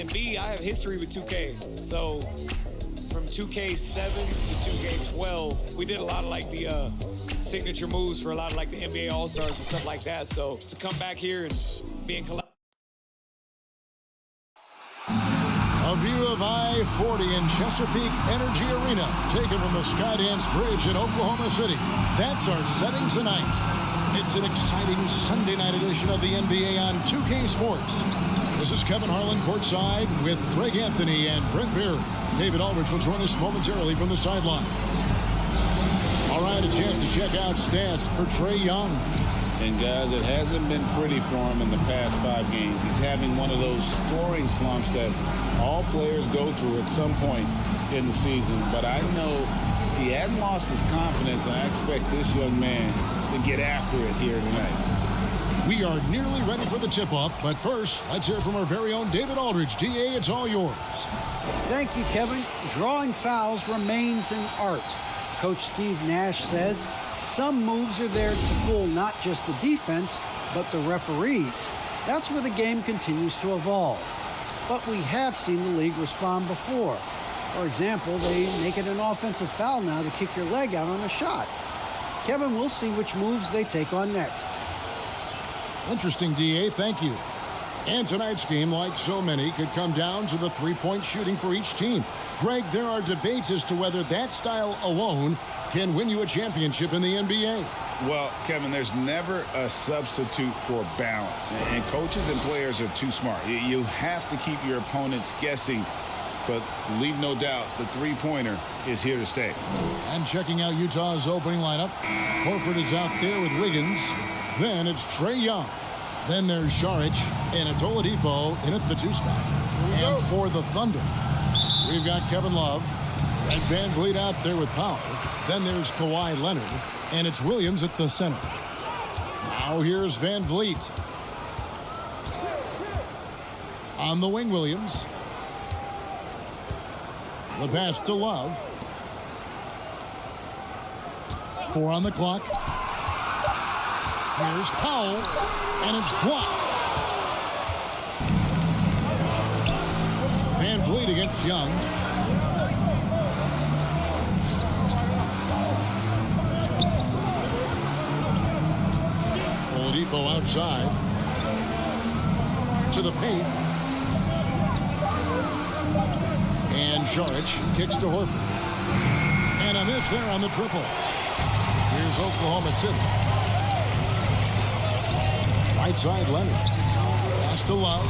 And B, I have history with 2K. So from 2K7 to 2K12, we did a lot of like the signature moves for a lot of like the NBA All-Stars and stuff like that. So to come back here and be in collaboration. A view of I-40 in Chesapeake Energy Arena, taken from the Skydance Bridge in Oklahoma City. That's our setting tonight. It's an exciting Sunday night edition of the NBA on 2K Sports. This is Kevin Harlan courtside with Greg Anthony and Brent Beard. David Aldridge will join us momentarily from the sidelines. All right, a chance to check out stats for Trae Young. And guys, it hasn't been pretty for him in the past 5 games. He's having one of those scoring slumps that all players go through at some point in the season. But I know he hasn't lost his confidence, and I expect this young man to get after it here tonight. We are nearly ready for the tip-off, but first, let's hear from our very own David Aldridge. DA, it's all yours. Thank you, Kevin. Drawing fouls remains an art. Coach Steve Nash says some moves are there to fool not just the defense, but the referees. That's where the game continues to evolve. But we have seen the league respond before. For example, they make it an offensive foul now to kick your leg out on a shot. Kevin, we'll see which moves they take on next. Interesting, DA. Thank you. And tonight's game, like so many, could come down to the three-point shooting for each team. Greg, there are debates as to whether that style alone can win you a championship in the NBA. Well, Kevin, there's never a substitute for balance. And coaches and players are too smart. You have to keep your opponents guessing. But leave no doubt, the three-pointer is here to stay. And checking out Utah's opening lineup, Horford is out there with Wiggins. Then it's Trae Young. Then there's Saric, and it's Oladipo in at the 2 spot. And for the Thunder, we've got Kevin Love and Van Vliet out there with Powell. Then there's Kawhi Leonard, and it's Williams at the center. Now here's Van Vliet. On the wing, Williams. The pass to Love. 4 on the clock. Here's Powell, and it's blocked. Van Vliet against Young. Oladipo outside. To the paint. And Saric kicks to Horford. And a miss there on the triple. Here's Oklahoma City. Right side, Leonard. Pass to Love.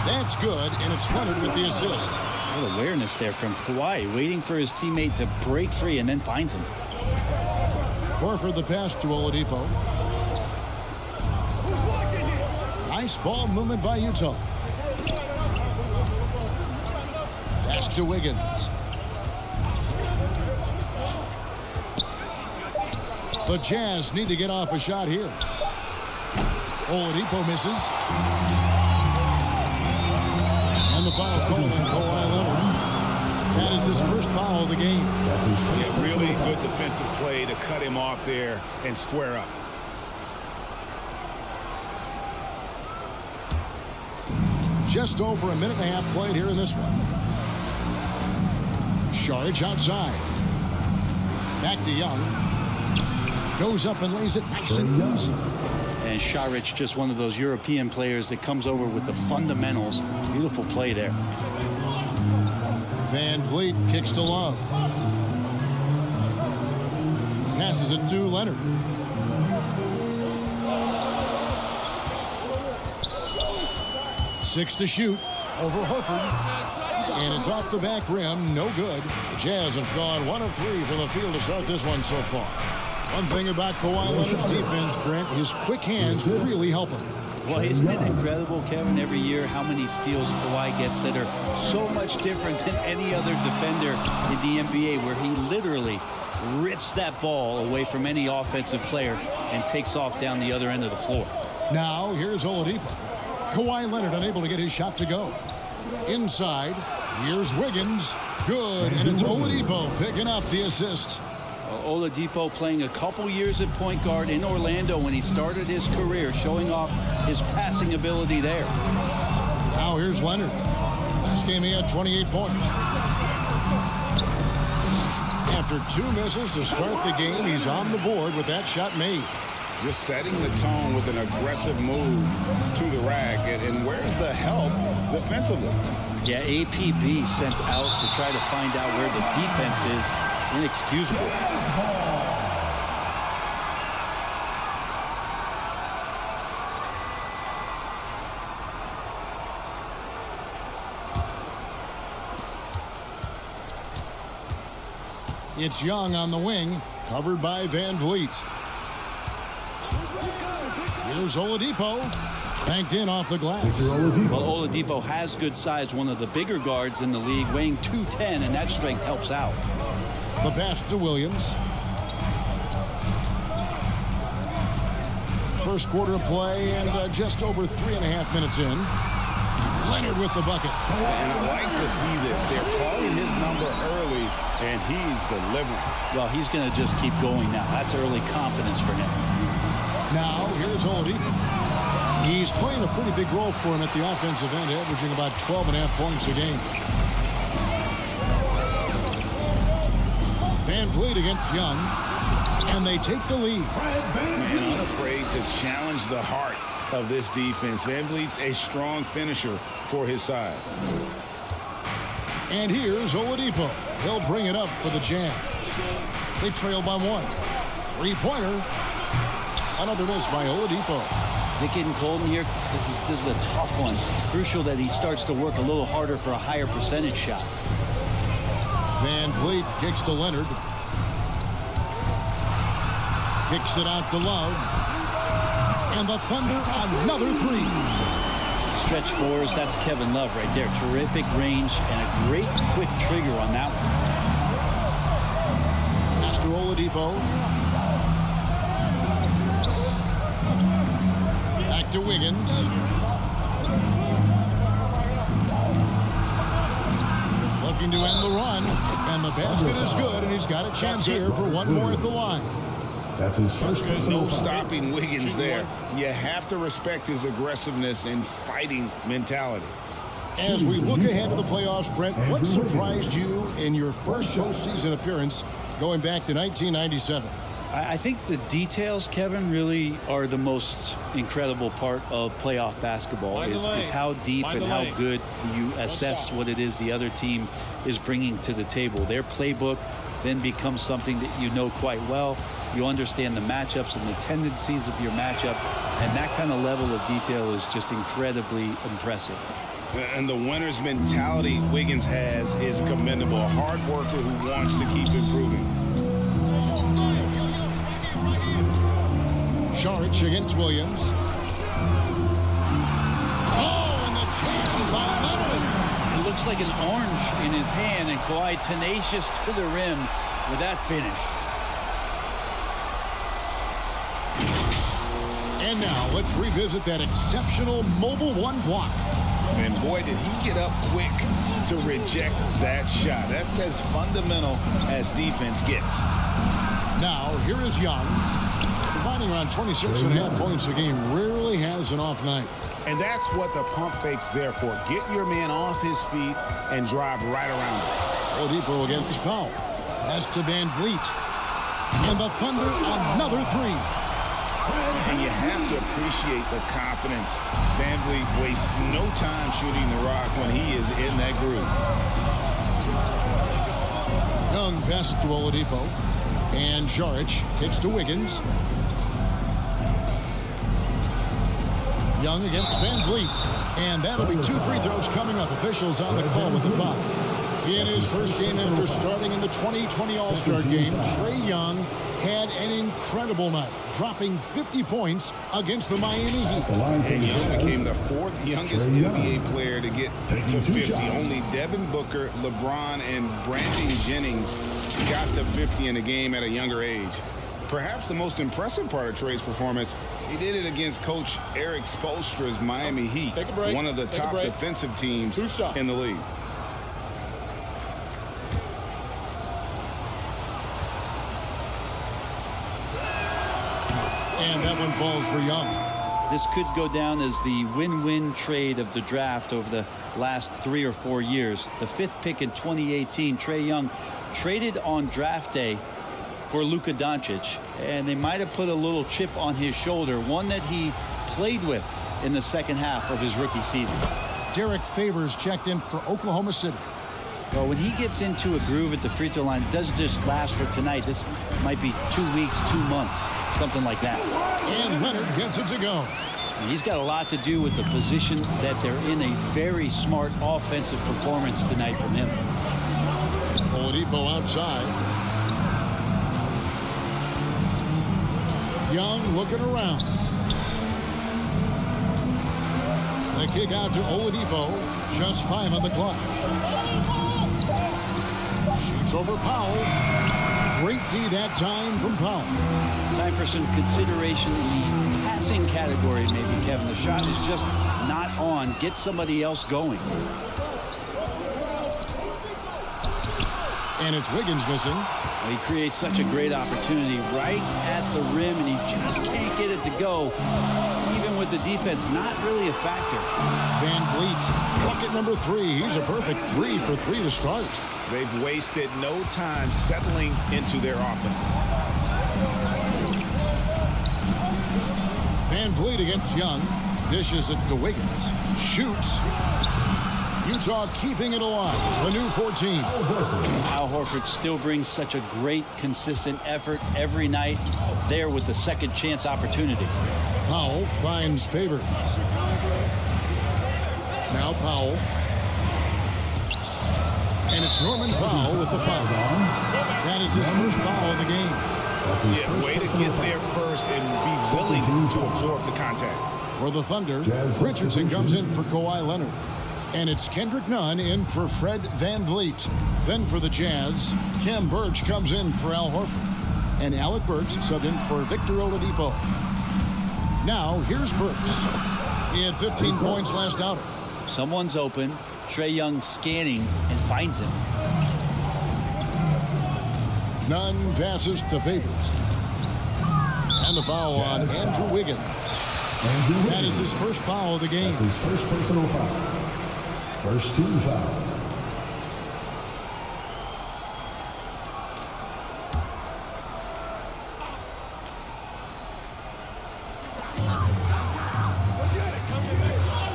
That's good, and it's Leonard with the assist. What awareness there from Kawhi, waiting for his teammate to break free and then finds him. Horford the pass to Oladipo. Nice ball movement by Utah. Pass to Wiggins. The Jazz need to get off a shot here. Oladipo misses. And the foul called on Kawhi Leonard. That is his first foul of the game. That's his first. A really good defensive play to cut him off there and square up. Just over a minute and a half played here in this one. Saric outside. Back to Young. Goes up and lays it nice and easy. And Saric, just one of those European players that comes over with the fundamentals. Beautiful play there. Van Vliet kicks to Love. Passes it to Leonard. Six to shoot over Horford. And it's off the back rim. No good. The Jazz have gone 1 of 3 from the field to start this one so far. One thing about Kawhi Leonard's defense, Brent, his quick hands really help him. Well, isn't it incredible, Kevin, every year how many steals Kawhi gets that are so much different than any other defender in the NBA, where he literally rips that ball away from any offensive player and takes off down the other end of the floor. Now, here's Oladipo. Kawhi Leonard unable to get his shot to go. Inside, here's Wiggins. Good, and it's Oladipo picking up the assist. Oladipo playing a couple years at point guard in Orlando when he started his career, showing off his passing ability there. Now here's Leonard. Last game he had 28 points. After 2 misses to start the game, he's on the board with that shot made. Just setting the tone with an aggressive move to the rack. And where's the help defensively? Yeah, APB sent out to try to find out where the defense is. Inexcusable. It's Young on the wing, covered by Van Vliet. Here's Oladipo, banked in off the glass. Well, Oladipo has good size, one of the bigger guards in the league, weighing 210, and that strength helps out. The pass to Williams. First quarter play and just over 3.5 minutes in. Leonard with the bucket. And I like to see this. They're calling his number early, and he's delivering. Well, he's going to just keep going now. That's early confidence for him. Now, here's Oladipo. He's playing a pretty big role for him at the offensive end, averaging about 12.5 points a game. Van Vliet against Young, and they take the lead. Man, unafraid to challenge the heart of this defense. Van Vliet's a strong finisher for his size. And here's Oladipo. He'll bring it up for the Jam. They trail by 1. 3-pointer. Another miss by Oladipo. Nick and Colton here, this is a tough one. Crucial that he starts to work a little harder for a higher percentage shot. Van Vliet kicks to Leonard. Kicks it out to Love. And the Thunder another 3. Stretch fours, that's Kevin Love right there. Terrific range and a great quick trigger on that one. Pass to Oladipo. Back to Wiggins. Looking to end the run. And the basket is good, and he's got a chance here for one more at the line. That's his first. No stopping Wiggins there. You have to respect his aggressiveness and fighting mentality. As we look ahead to the playoffs, Brent, what surprised you in your first postseason appearance going back to 1997? I think the details, Kevin, really are the most incredible part of playoff basketball is how deep and how good you assess what it is the other team is bringing to the table. Their playbook then becomes something that you know quite well. You understand the matchups and the tendencies of your matchup, and that kind of level of detail is just incredibly impressive. And the winner's mentality Wiggins has is commendable. A hard worker who wants to keep improving. Saric against Williams. Oh, and the jam by Leonard. It looks like an orange in his hand, and Kawhi tenacious to the rim with that finish. And now let's revisit that exceptional mobile 1 block. And boy, did he get up quick to reject that shot. That's as fundamental as defense gets. Now, here is Young. Providing around 26.5 points a game. Rarely has an off night. And that's what the pump fake's there for. Get your man off his feet and drive right around him. Oladipo against Powell. Pass to Van Vliet. And the Thunder another 3. And you have to appreciate the confidence. Van Vliet wastes no time shooting the rock when he is in that groove. Young passes to Oladipo. And Saric kicks to Wiggins. Young against Van Vliet. And that'll be 2 free throws coming up. Officials on the call with the foul. In his first game after starting in the 2020 All-Star game, Trae Young had an incredible night, dropping 50 points against the Miami Heat. And Young became the 4th youngest NBA player to get to 50. Only Devin Booker, LeBron, and Brandon Jennings got to 50 in a game at a younger age. Perhaps the most impressive part of Trae's performance, he did it against Coach Eric Spoelstra's Miami Heat, one of the top defensive teams in the league. And that one falls for Young. This could go down as the win-win trade of the draft over the last 3 or 4 years. The 5th pick in 2018, Trae Young traded on draft day for Luka Doncic, and they might have put a little chip on his shoulder, one that he played with in the second half of his rookie season. Derek Favors checked in for Oklahoma City. Well, when he gets into a groove at the free throw line, it doesn't just last for tonight. This might be 2 weeks, 2 months, something like that. And Leonard gets it to go. He's got a lot to do with the position that they're in. A very smart offensive performance tonight from him. Oladipo outside. Young looking around. The kick out to Oladipo. Just 5 on the clock. Shoots over Powell. Great D that time from Powell. Time for some consideration in the passing category, maybe, Kevin. The shot is just not on. Get somebody else going. And it's Wiggins missing. Well, he creates such a great opportunity right at the rim, and he just can't get it to go. Even with the defense, not really a factor. Van Vliet, bucket number 3. He's a perfect 3 for 3 to start. They've wasted no time settling into their offense. Van Vliet against Young. Dishes it to Wiggins. Shoots. Utah keeping it alive. The new 14. Al Horford still brings such a great, consistent effort every night there with the second chance opportunity. Powell finds Favors. Now Powell. And it's Norman Powell with the foul. That is his first foul of the game. Yeah, way to get there first and be willing to absorb the contact. For the Thunder, Richardson comes in for Kawhi Leonard. And it's Kendrick Nunn in for Fred Van Vliet. Then for the Jazz, Cam Birch comes in for Al Horford. And Alec Burks subbed in for Victor Oladipo. Now, here's Burks. He had 15 points last outing. Someone's open. Trae Young scanning and finds him. Nunn passes to Favors. And the foul on Andrew Wiggins. That is his first foul of the game. That's his first personal foul. First team foul.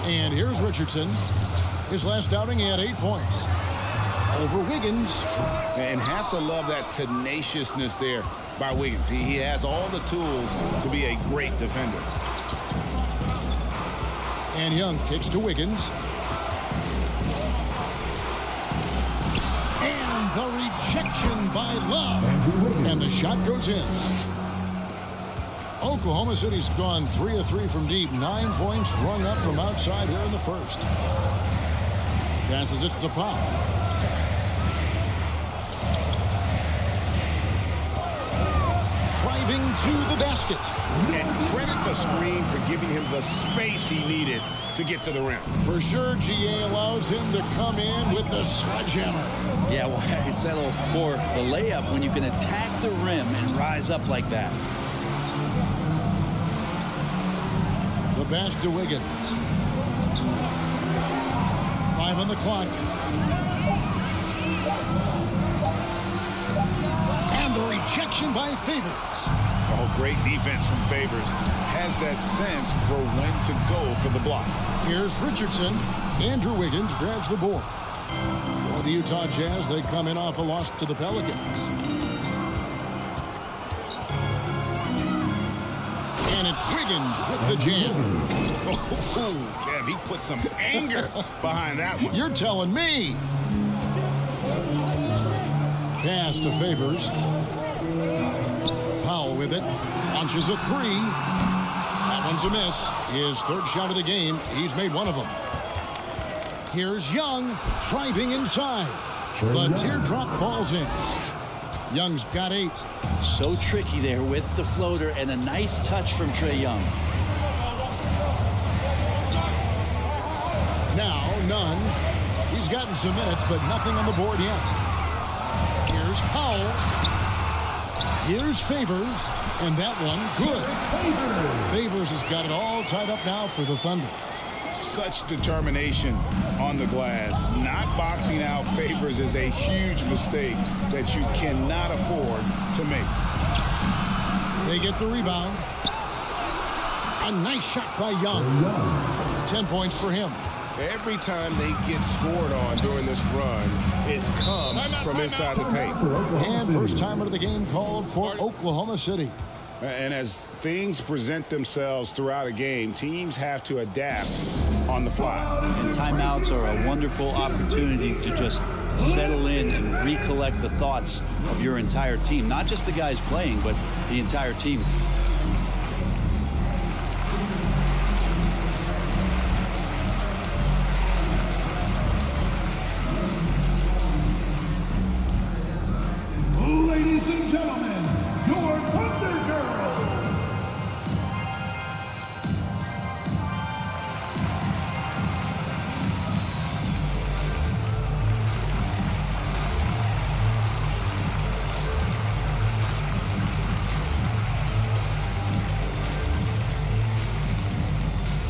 And here's Richardson. His last outing, he had 8 points. Over Wiggins. And have to love that tenaciousness there by Wiggins. He has all the tools to be a great defender. And Young kicks to Wiggins. And the rejection by Love. And the shot goes in. Oklahoma City's gone 3 of 3 from deep. 9 points rung up from outside here in the first. Passes it to Powell. Driving to the basket. And credit the screen for giving him the space he needed to get to the rim. For sure, GA allows him to come in with the sledgehammer. Yeah, why settle for the layup when you can attack the rim and rise up like that? The pass to Wiggins. 5 on the clock. And the rejection by Favors. Oh, great defense from Favors. Has that sense for when to go for the block. Here's Richardson. Andrew Wiggins grabs the board. For the Utah Jazz, they come in off a loss to the Pelicans. And it's Wiggins with the jam. Oh, Kev, he put some anger behind that one. You're telling me. Pass to Favors. Powell with it. Launches a 3. That one's a miss. His third shot of the game. He's made one of them. Here's Young driving inside. The teardrop falls in. Young's got 8. So tricky there with the floater and a nice touch from Trae Young. Now, Nunn. He's gotten some minutes, but nothing on the board yet. Here's Powell. Here's Favors. And that one, good. Favors has got it all tied up now for the Thunder. Such determination on the glass. Not boxing out Favors is a huge mistake that you cannot afford to make. They get the rebound. A nice shot by Young. 10 points for him. Every time they get scored on during this run, it's come from inside the paint. And first timer of the game called for Oklahoma City. And as things present themselves throughout a game, teams have to adapt on the fly. And timeouts are a wonderful opportunity to just settle in and recollect the thoughts of your entire team. Not just the guys playing, but the entire team. Ladies and gentlemen, your Thunder Girls.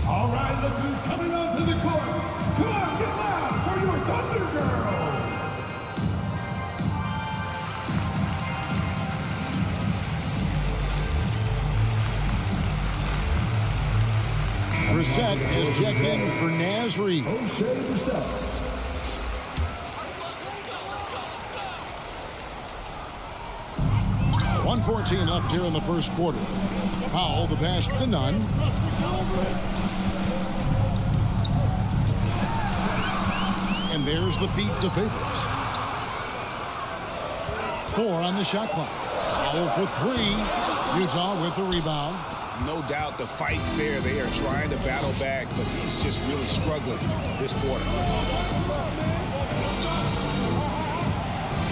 All right, look who's coming onto the court. Come on, get loud for your Thunder Girls. Brissett has checked in for Naz Reid. O'Shea Brissett. .114 left here in the first quarter. Powell, the pass to Nunn. And there's the feed to Favors. 4 on the shot clock. Powell for 3. Utah with the rebound. No doubt the fight's there. They are trying to battle back, but he's just really struggling this quarter.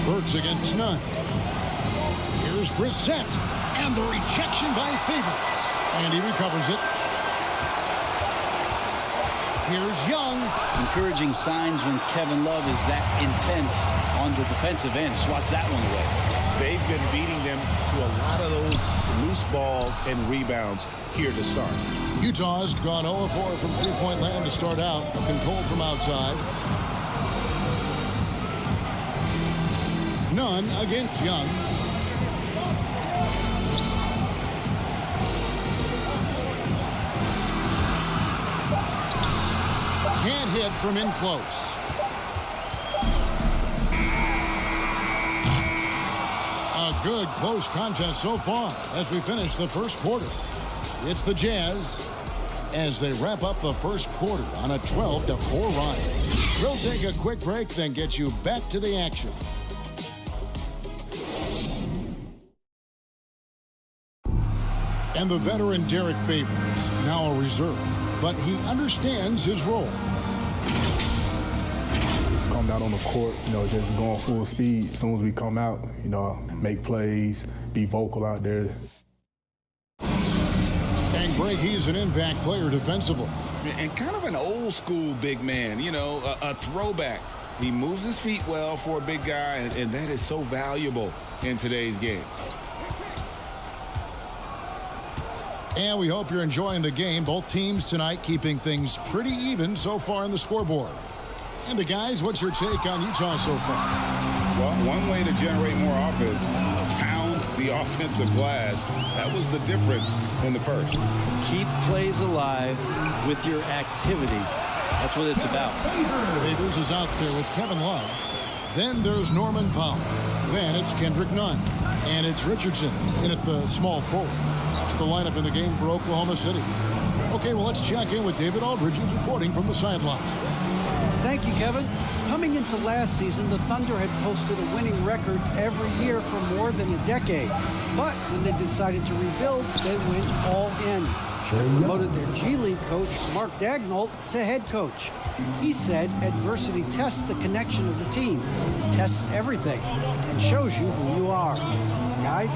Burks against Nunn. Here's Brissett. And the rejection by Favors. And he recovers it. Here's Young. Encouraging signs when Kevin Love is that intense on the defensive end. Swats that one away. They've been beating them to a lot of those loose balls and rebounds here to start. Utah's gone 0-4 from three-point land to start out. Looking cold from outside. Nunn against Young. Can't hit from in close. A good close contest so far as we finish the first quarter. It's the Jazz as they wrap up the first quarter on a 12-4 run. We'll take a quick break, then get you back to the action. And the veteran Derek Favors, now a reserve, but he understands his role. Come out on the court, just going full speed. As soon as we come out, make plays, be vocal out there. And Greg, he's an impact player defensively. And kind of an old school big man, a throwback. He moves his feet well for a big guy, and that is so valuable in today's game. And we hope you're enjoying the game. Both teams tonight keeping things pretty even so far in the scoreboard. And guys, what's your take on Utah so far? Well, one way to generate more offense, pound the offensive glass. That was the difference in the first. Keep plays alive with your activity. That's what it's about. Favors is out there with Kevin Love. Then there's Norman Powell. Then it's Kendrick Nunn. And it's Richardson in at the small forward. That's the lineup in the game for Oklahoma City. Okay, well, let's check in with David Aldridge, who's reporting from the sideline. Thank you, Kevin. Coming into last season, the Thunder had posted a winning record every year for more than a decade. But when they decided to rebuild, they went all in. They promoted their G League coach, Mark Daigneault, to head coach. He said adversity tests the connection of the team, tests everything, and shows you who you are. Guys?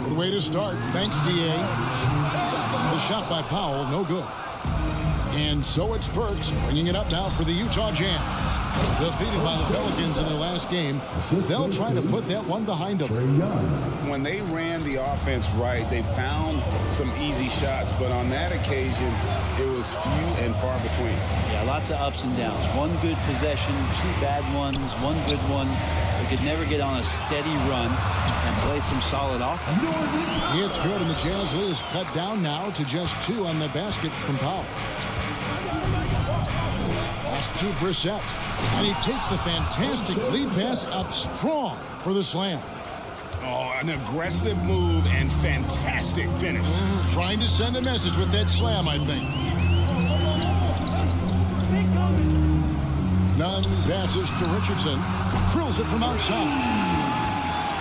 Good way to start. Thanks, D.A. The shot by Powell, no good. And so it's Burks bringing it up now for the Utah Jazz. Defeated by the Pelicans in their last game, they'll try to put that one behind them. When they ran the offense right, they found some easy shots, but on that occasion, it was few and far between. Yeah, lots of ups and downs. One good possession, two bad ones, one good one. They could never get on a steady run and play some solid offense. It's good, and the Jazz lead is cut down now to just 2 on the basket from Powell. Pass to Brissett, and he takes the fantastic lead pass up strong for the slam. Oh, an aggressive move and fantastic finish. Trying to send a message with that slam, I think. Nunn passes to Richardson. Drills it from outside.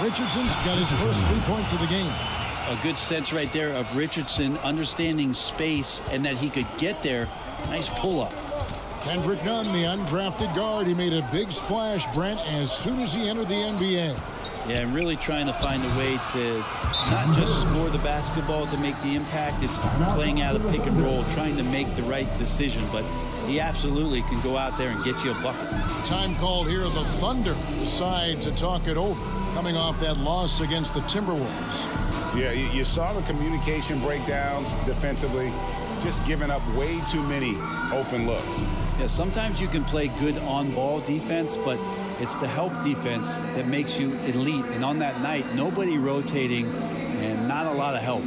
Richardson's got his first 3 points of the game. A good sense right there of Richardson understanding space and that he could get there. Nice pull-up. Kendrick Nunn, the undrafted guard, he made a big splash, Brent, as soon as he entered the NBA. Yeah, and really trying to find a way to not just score the basketball to make the impact. It's playing out a pick and roll, trying to make the right decision. But he absolutely can go out there and get you a bucket. Time called here. The Thunder decide to talk it over, coming off that loss against the Timberwolves. Yeah, you saw the communication breakdowns defensively, just giving up way too many open looks. Yeah, sometimes you can play good on-ball defense, but it's the help defense that makes you elite. And on that night, nobody rotating and not a lot of help.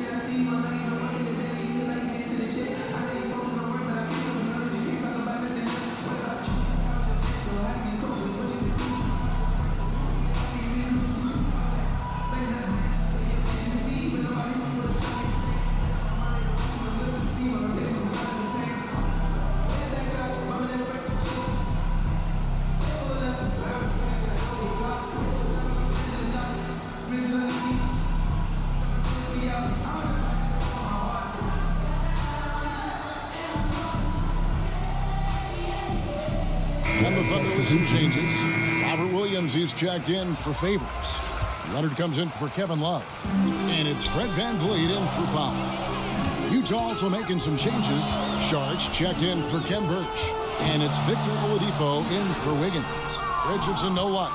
And the Thunder with some changes. Robert Williams is checked in for Favors. Leonard comes in for Kevin Love. And it's Fred VanVleet in for Powell. Utah also making some changes. Sharks checked in for Ken Birch. And it's Victor Oladipo in for Wiggins. Richardson, no luck.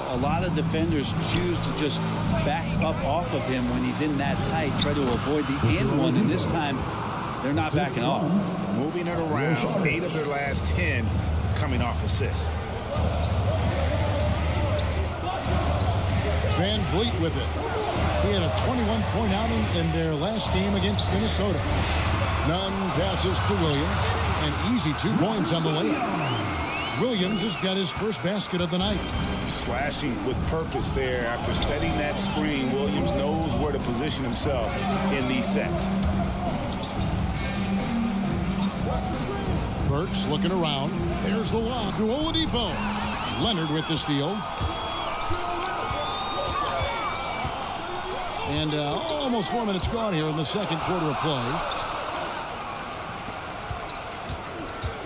A lot of defenders choose to just back up off of him when he's in that tight, try to avoid the and one, and this time they're not backing off. Moving it around, 8 of their last 10 coming off assists. VanVleet with it. He had a 21-point outing in their last game against Minnesota. Nunn passes to Williams. An easy 2 points on the layup. Williams has got his first basket of the night. Slashing with purpose there. After setting that screen, Williams knows where to position himself in these sets. Burks looking around. There's the lob to Oladipo. Leonard with the steal. And almost 4 minutes gone here in the second quarter of play.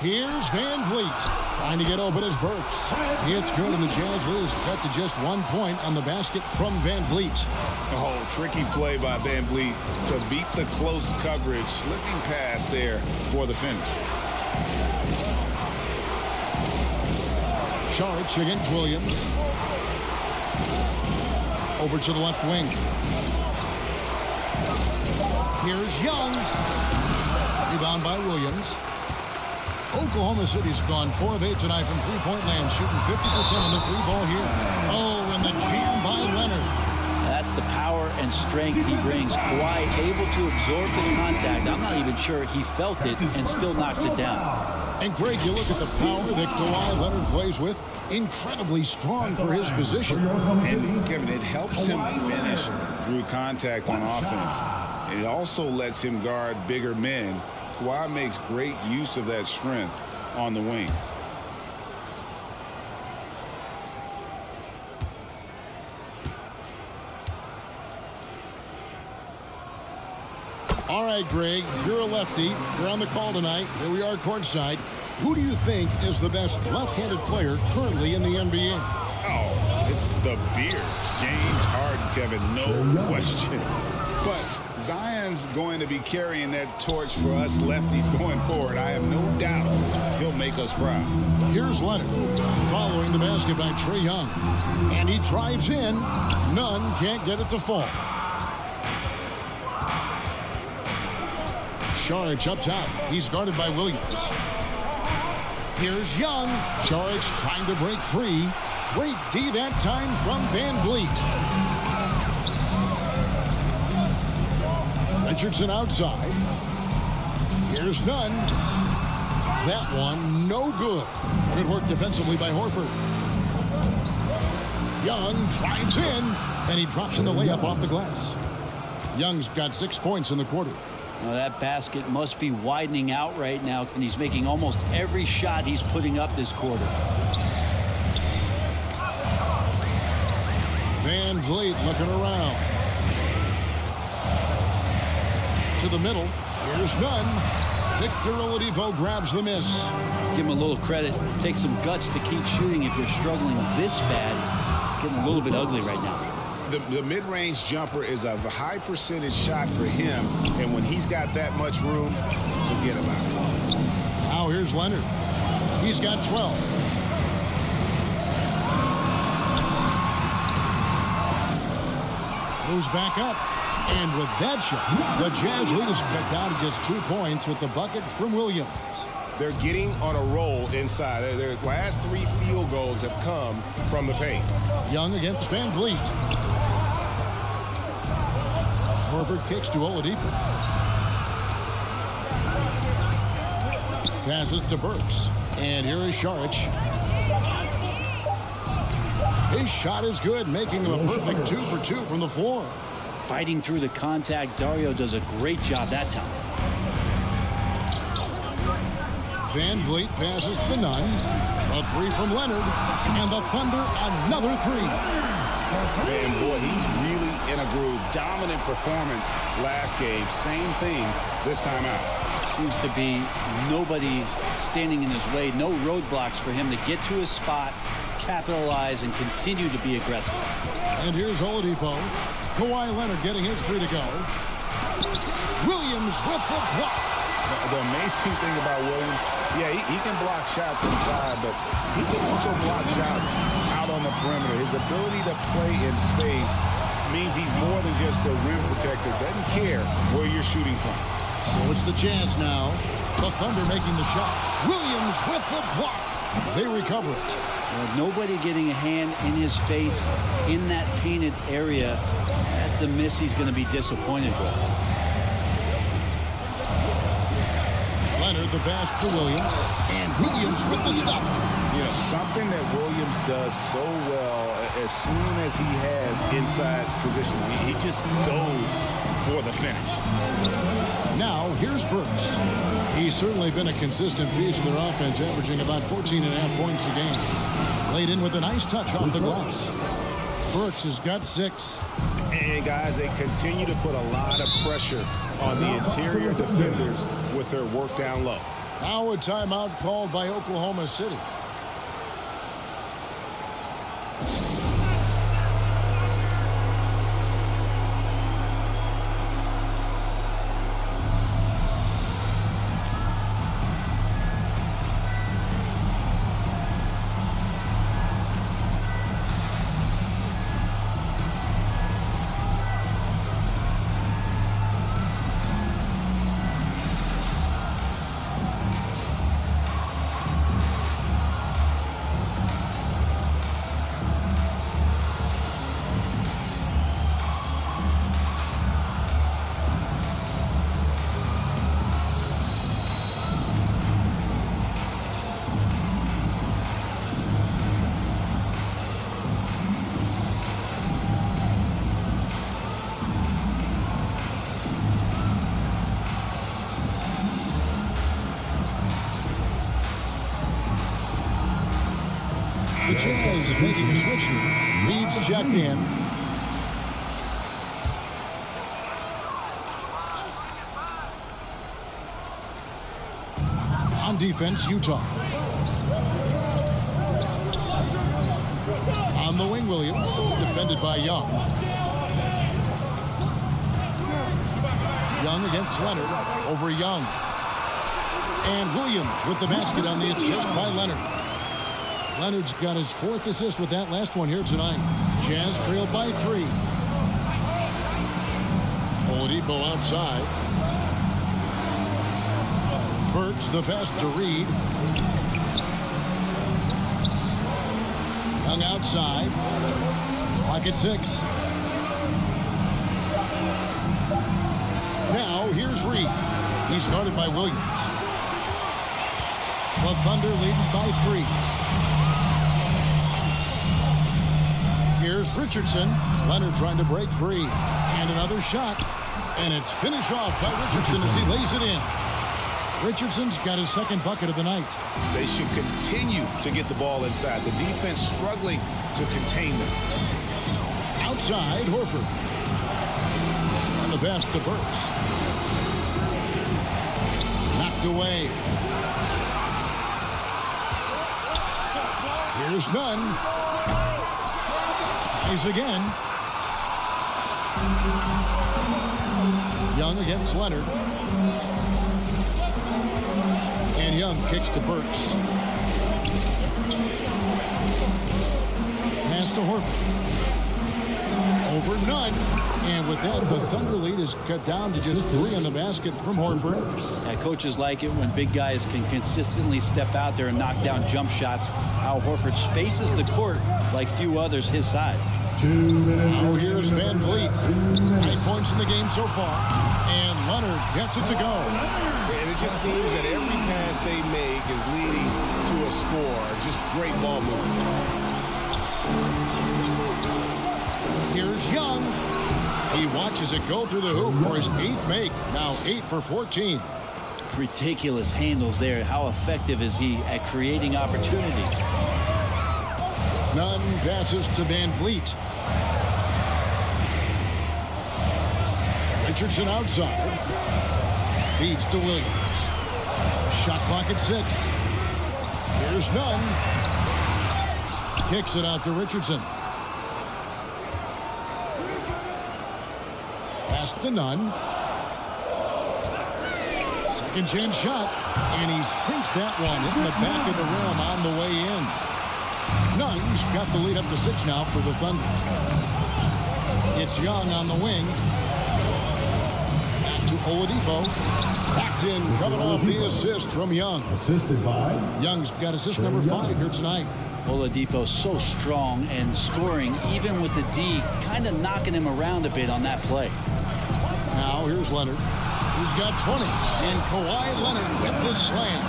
Here's VanVleet. Trying to get open as Burks. It's good, and the Jazz lose cut to just 1 point on the basket from VanVleet. Oh, tricky play by VanVleet to beat the close coverage. Slipping pass there for the finish. Saric against Williams. Over to the left wing. Here's Young. Rebound by Williams. Oklahoma City's gone 4 of 8 tonight from three-point land, shooting 50% on the free ball here. Oh, and the jam by Leonard. That's the power and strength he brings. Kawhi able to absorb the contact. I'm not even sure he felt it and still knocks it down. And Greg, you look at the power that Kawhi Leonard plays with. Incredibly strong for his position. And Kevin, it helps him finish through contact on offense. It also lets him guard bigger men. Kawhi makes great use of that strength on the wing. All right, Greg, you're a lefty. You're on the call tonight. Here we are courtside. Who do you think is the best left-handed player currently in the NBA? Oh, it's the beard. James Harden, Kevin, no question. But Zion's going to be carrying that torch for us lefties going forward. I have no doubt he'll make us proud. Here's Leonard following the basket by Trae Young. And he drives in. None can't get it to fall. Saric up top. He's guarded by Williams. Here's Young. Saric trying to break free. Great D that time from Van Vliet. Richardson outside. Here's Nunn. That one no good. Good work defensively by Horford. Young drives in, and he drops in the layup off the glass. Young's got 6 points in the quarter. Well, that basket must be widening out right now, and he's making almost every shot he's putting up this quarter. Van Vliet looking around. To the middle. Here's Nunn. Victor Oladipo grabs the miss. Give him a little credit. It takes some guts to keep shooting if you're struggling this bad. It's getting a little bit ugly right now. The mid-range jumper is a high percentage shot for him, and when he's got that much room, forget about it. Now here's Leonard. He's got 12. Moves back up. And with that shot, the Jazz lead is cut down to just 2 points with the bucket from Williams. They're getting on a roll inside. Their last 3 field goals have come from the paint. Young against Van Vliet. Horford kicks to Oladipo. Passes to Burks. And here is Saric. His shot is good, making him a perfect 2 for 2 from the floor. Fighting through the contact, Dario does a great job that time. Van Vliet passes to Nunn. A 3 from Leonard. And the Thunder another 3. Man, boy, he's really in a groove. Dominant performance last game. Same thing this time out. Seems to be nobody standing in his way. No roadblocks for him to get to his spot, capitalize, and continue to be aggressive. And here's Oladipo. Kawhi Leonard getting his 3 to go. Williams with the block. The amazing thing about Williams, yeah, he can block shots inside, but he can also block shots out on the perimeter. His ability to play in space means he's more than just a rim protector. Doesn't care where you're shooting from. So it's the Jazz now. The Thunder making the shot. Williams with the block. They recover it. Nobody getting a hand in his face in that painted area. That's a miss he's going to be disappointed with. Leonard the pass to Williams. And Williams with the stuff. You know, something that Williams does so well as soon as he has inside position, he just goes for the finish. Now, here's Burks. He's certainly been a consistent piece of their offense, averaging about 14.5 points a game. Laid in with a nice touch off the glass. Burks has got 6. And, guys, they continue to put a lot of pressure on the interior defenders with their work down low. Now a timeout called by Oklahoma City. The Jazz is making a switch here. Reed's checked in. On defense, Utah. On the wing, Williams. Defended by Young. Young against Leonard. Over Young. And Williams with the basket on the assist by Leonard. Leonard's got his 4th assist with that last one here tonight. Jazz trailed by 3. Oladipo outside. Burks the pass to Reed. Young outside. Clock at 6. Now here's Reed. He's guarded by Williams. The Thunder leading by 3. Here's Richardson. Leonard trying to break free. And another shot. And it's finished off by Richardson as he lays it in. Richardson's got his 2nd bucket of the night. They should continue to get the ball inside. The defense struggling to contain them. Outside, Horford. And the pass to Burks. Knocked away. Here's Nunn. Tries again. Young against Leonard. And Young kicks to Burks. Pass to Horford. Over Nunn. And with that, the Thunder lead is cut down to just 3 on the basket from Horford. Yeah, coaches like it when big guys can consistently step out there and knock down jump shots. Al Horford spaces the court like few others his size. 2 minutes. Oh, here's Van Vliet. 8 points in the game so far. And Leonard gets it to go. And it just seems that every pass they make is leading to a score. Just great ball movement. Here's Young. He watches it go through the hoop for his 8th make. Now 8 for 14. Ridiculous handles there. How effective is he at creating opportunities? Nunn passes to Van Vliet. Richardson outside. Feeds to Williams. Shot clock at 6. Here's Nunn. Kicks it out to Richardson. Pass to Nunn. Second chance shot. And he sinks that one in the back of the rim on the way in. Nunn's got the lead up to 6 now for the Thunder. It's Young on the wing. Back to Oladipo. Backed in, coming off the assist from Young. Assisted by Young's got assist number 5 here tonight. Oladipo so strong and scoring even with the D, kind of knocking him around a bit on that play. Now here's Leonard. He's got 20. And Kawhi Leonard with the slam.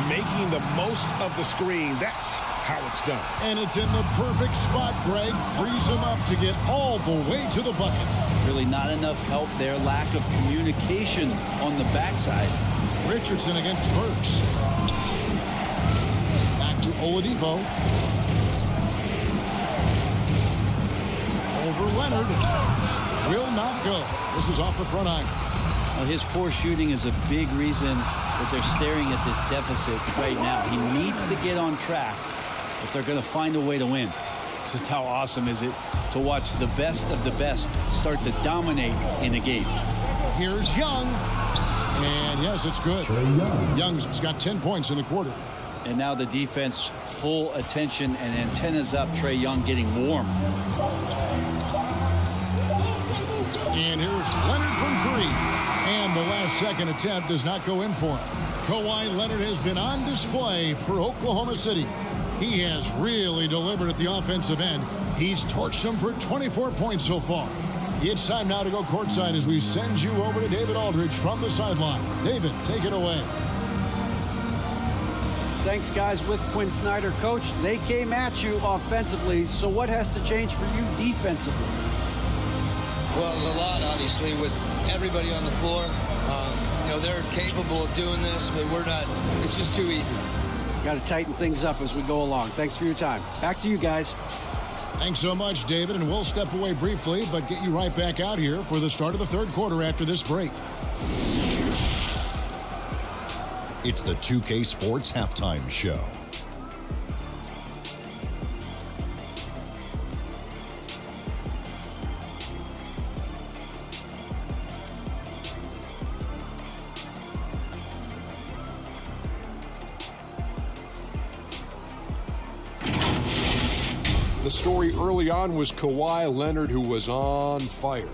Making the most of the screen. That's how it's done. And it's in the perfect spot, Greg. Frees him up to get all the way to the bucket. Really not enough help there. Lack of communication on the backside. Richardson against Burks. Back to Oladipo. Over Leonard. Will not go. This is off the front iron. Well, his poor shooting is a big reason that they're staring at this deficit right now. He needs to get on track if they're going to find a way to win. Just how awesome is it to watch the best of the best start to dominate in a game. Here's Young. And yes, it's good. Young's got 10 points in the quarter. And now the defense, full attention and antennas up. Trae Young getting warm. And here's Leonard from 3. And the last second attempt does not go in for him. Kawhi Leonard has been on display for Oklahoma City. He has really delivered at the offensive end. He's torched them for 24 points so far. It's time now to go courtside as we send you over to David Aldridge from the sideline. David, take it away. Thanks, guys. With Quinn Snyder, Coach, they came at you offensively. So what has to change for you defensively? Well, a lot, obviously, with everybody on the floor. You know, they're capable of doing this, but we're not. It's just too easy. Got to tighten things up as we go along. Thanks for your time. Back to you guys. Thanks so much, David, and we'll step away briefly, but get you right back out here for the start of the third quarter after this break. It's the 2K Sports Halftime Show. The story early on was Kawhi Leonard, who was on fire.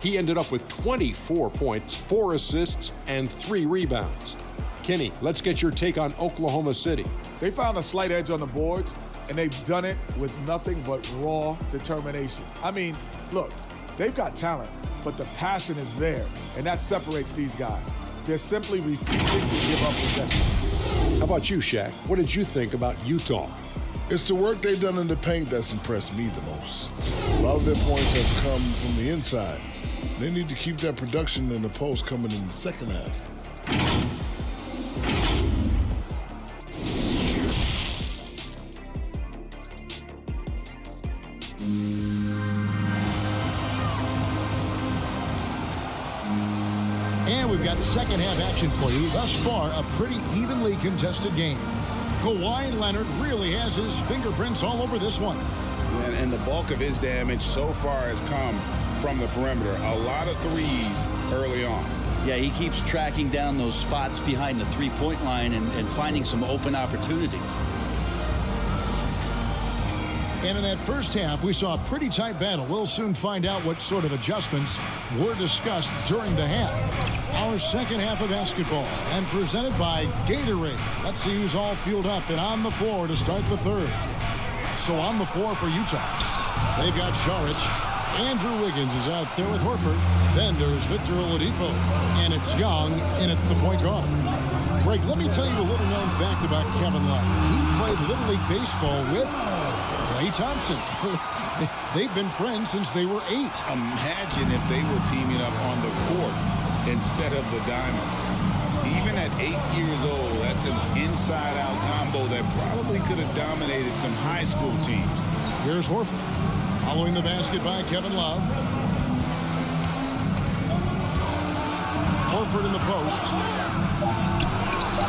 He ended up with 24 points, 4 assists, and 3 rebounds. Kenny, let's get your take on Oklahoma City. They found a slight edge on the boards, and they've done it with nothing but raw determination. I mean, look, they've got talent, but the passion is there, and that separates these guys. They're simply refusing to give up possession. How about you, Shaq? What did you think about Utah? It's the work they've done in the paint that's impressed me the most. A lot of their points have come from the inside. They need to keep that production in the post coming in the second half. And we've got second half action for you. Thus far, a pretty evenly contested game. Kawhi Leonard really has his fingerprints all over this one. And the bulk of his damage so far has come from the perimeter. A lot of threes early on. Yeah, he keeps tracking down those spots behind the three-point line and finding some open opportunities. And in that first half, we saw a pretty tight battle. We'll soon find out what sort of adjustments were discussed during the half. Our second half of basketball, and presented by Gatorade. Let's see who's all fueled up and on the floor to start the third. So on the floor for Utah, they've got Saric. Andrew Wiggins is out there with Horford. Then there's Victor Oladipo, and it's Young in at the point guard. Greg, let me tell you a little-known fact about Kevin Love. He played Little League Baseball with Klay Thompson. They've been friends since they were 8. Imagine if they were teaming up on the court instead of the diamond. Even at 8 years old, that's an inside-out combo that probably could have dominated some high school teams. Here's Horford. Following the basket by Kevin Love. Horford in the post.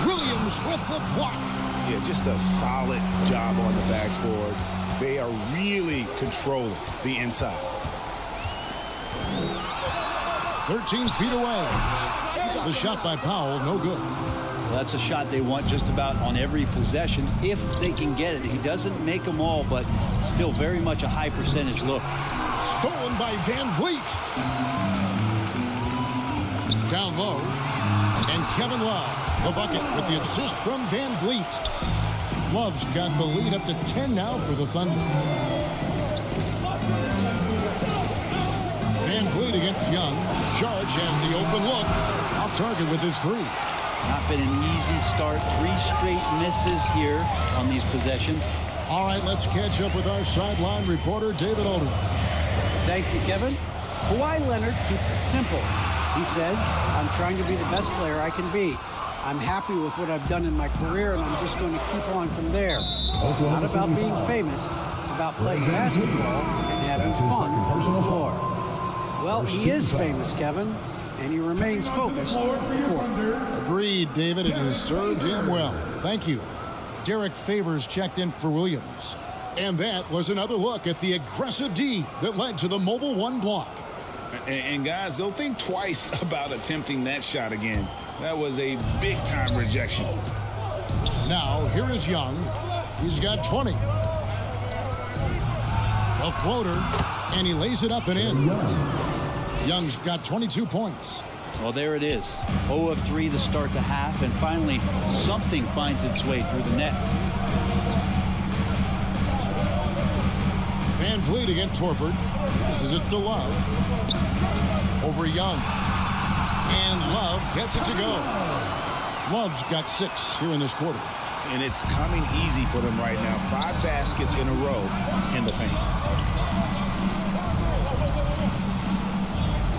Williams with the block. Yeah, just a solid job on the backboard. They are really controlling the inside. 13 feet away. The shot by Powell, no good. Well, that's a shot they want just about on every possession if they can get it. He doesn't make them all, but still very much a high percentage look. Stolen by Van Vliet. Down low. And Kevin Love, the bucket with the assist from Van Vliet. Love's got the lead up to 10 now for the Thunder. Van Vliet against Young. Saric has the open look. Off target with his 3. Not been an easy start. 3 straight misses here on these possessions. All right, let's catch up with our sideline reporter, David Alderman. Thank you, Kevin. Kawhi Leonard keeps it simple. He says, I'm trying to be the best player I can be. I'm happy with what I've done in my career, and I'm just going to keep on from there. It's not about being famous. It's about playing basketball and having fun on the floor. Well, he is famous, Kevin, and he remains focused on the court. Agreed, David. It has served him well. Thank you. Derek Favors checked in for Williams. And that was another look at the aggressive D that led to the Mobile One block. And guys, they'll think twice about attempting that shot again. That was a big-time rejection. Now, here is Young. He's got 20. A floater, and he lays it up and in. Young's got 22 points. Well, there it is. 0 of 3 to start the half, and finally something finds its way through the net. Van Vliet against Horford. This is it to Love. Over Young. And Love gets it to go. Love's got 6 here in this quarter. And it's coming easy for them right now. 5 baskets in a row in the paint.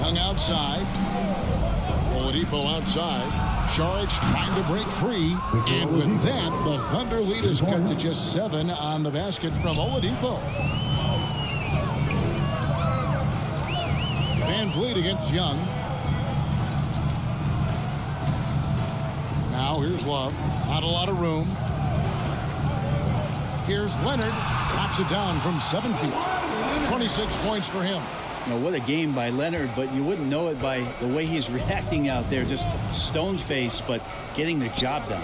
Young outside. Oladipo outside. Saric trying to break free. And with that, the Thunder lead is cut to just 7 on the basket from Oladipo. Van Vliet against Young. Now here's Love. Not a lot of room. Here's Leonard. Knocks it down from 7 feet. 26 points for him. Now, what a game by Leonard, but you wouldn't know it by the way he's reacting out there. Just stone-faced, but getting the job done.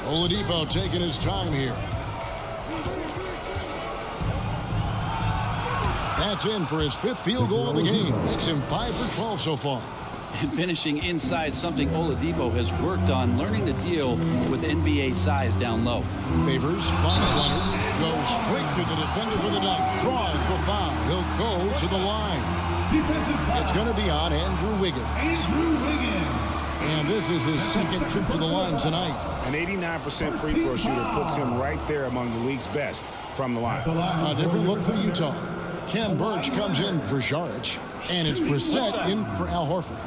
Oladipo taking his time here. That's in for his 5th field goal of the game. Makes him 5 for 12 so far. And finishing inside, something Oladipo has worked on, learning to deal with NBA size down low. Favors, finds Leonard, goes straight to the defender for the dunk, draws the foul. He'll go to the line. It's going to be on Andrew Wiggins. And this is his 2nd trip to the line tonight. An 89% free throw shooter puts him right there among the league's best from the line. A different look for Utah. Ken Burch comes in for Saric, and it's Brissett in for Al Horford.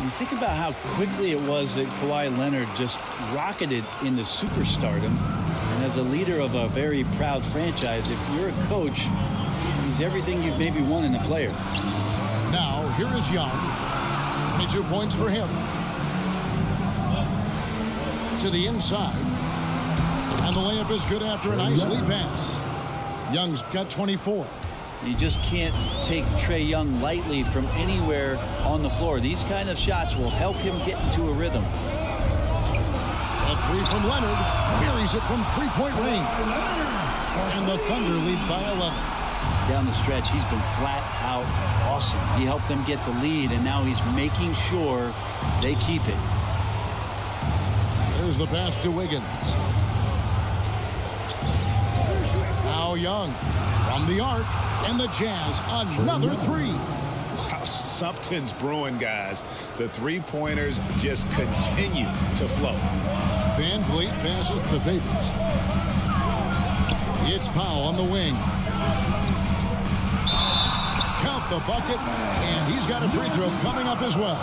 You think about how quickly it was that Kawhi Leonard just rocketed into superstardom. And as a leader of a very proud franchise, if you're a coach, he's everything you've maybe won in a player. Now, here is Young. 22 points for him. To the inside. And the layup is good after a nice lead pass. Young's got 24. You just can't take Trae Young lightly from anywhere on the floor. These kind of shots will help him get into a rhythm. A 3 from Leonard. Buries it from 3-point range. And the Thunder lead by 11. Down the stretch, he's been flat out awesome. He helped them get the lead, and now he's making sure they keep it. There's the pass to Wiggins. Now Young from the arc, and the Jazz another 3. Wow, something's brewing, guys. The three-pointers just continue to flow. Van Vliet passes to Favors. It's Powell on the wing. Count the bucket, and he's got a free throw coming up as well.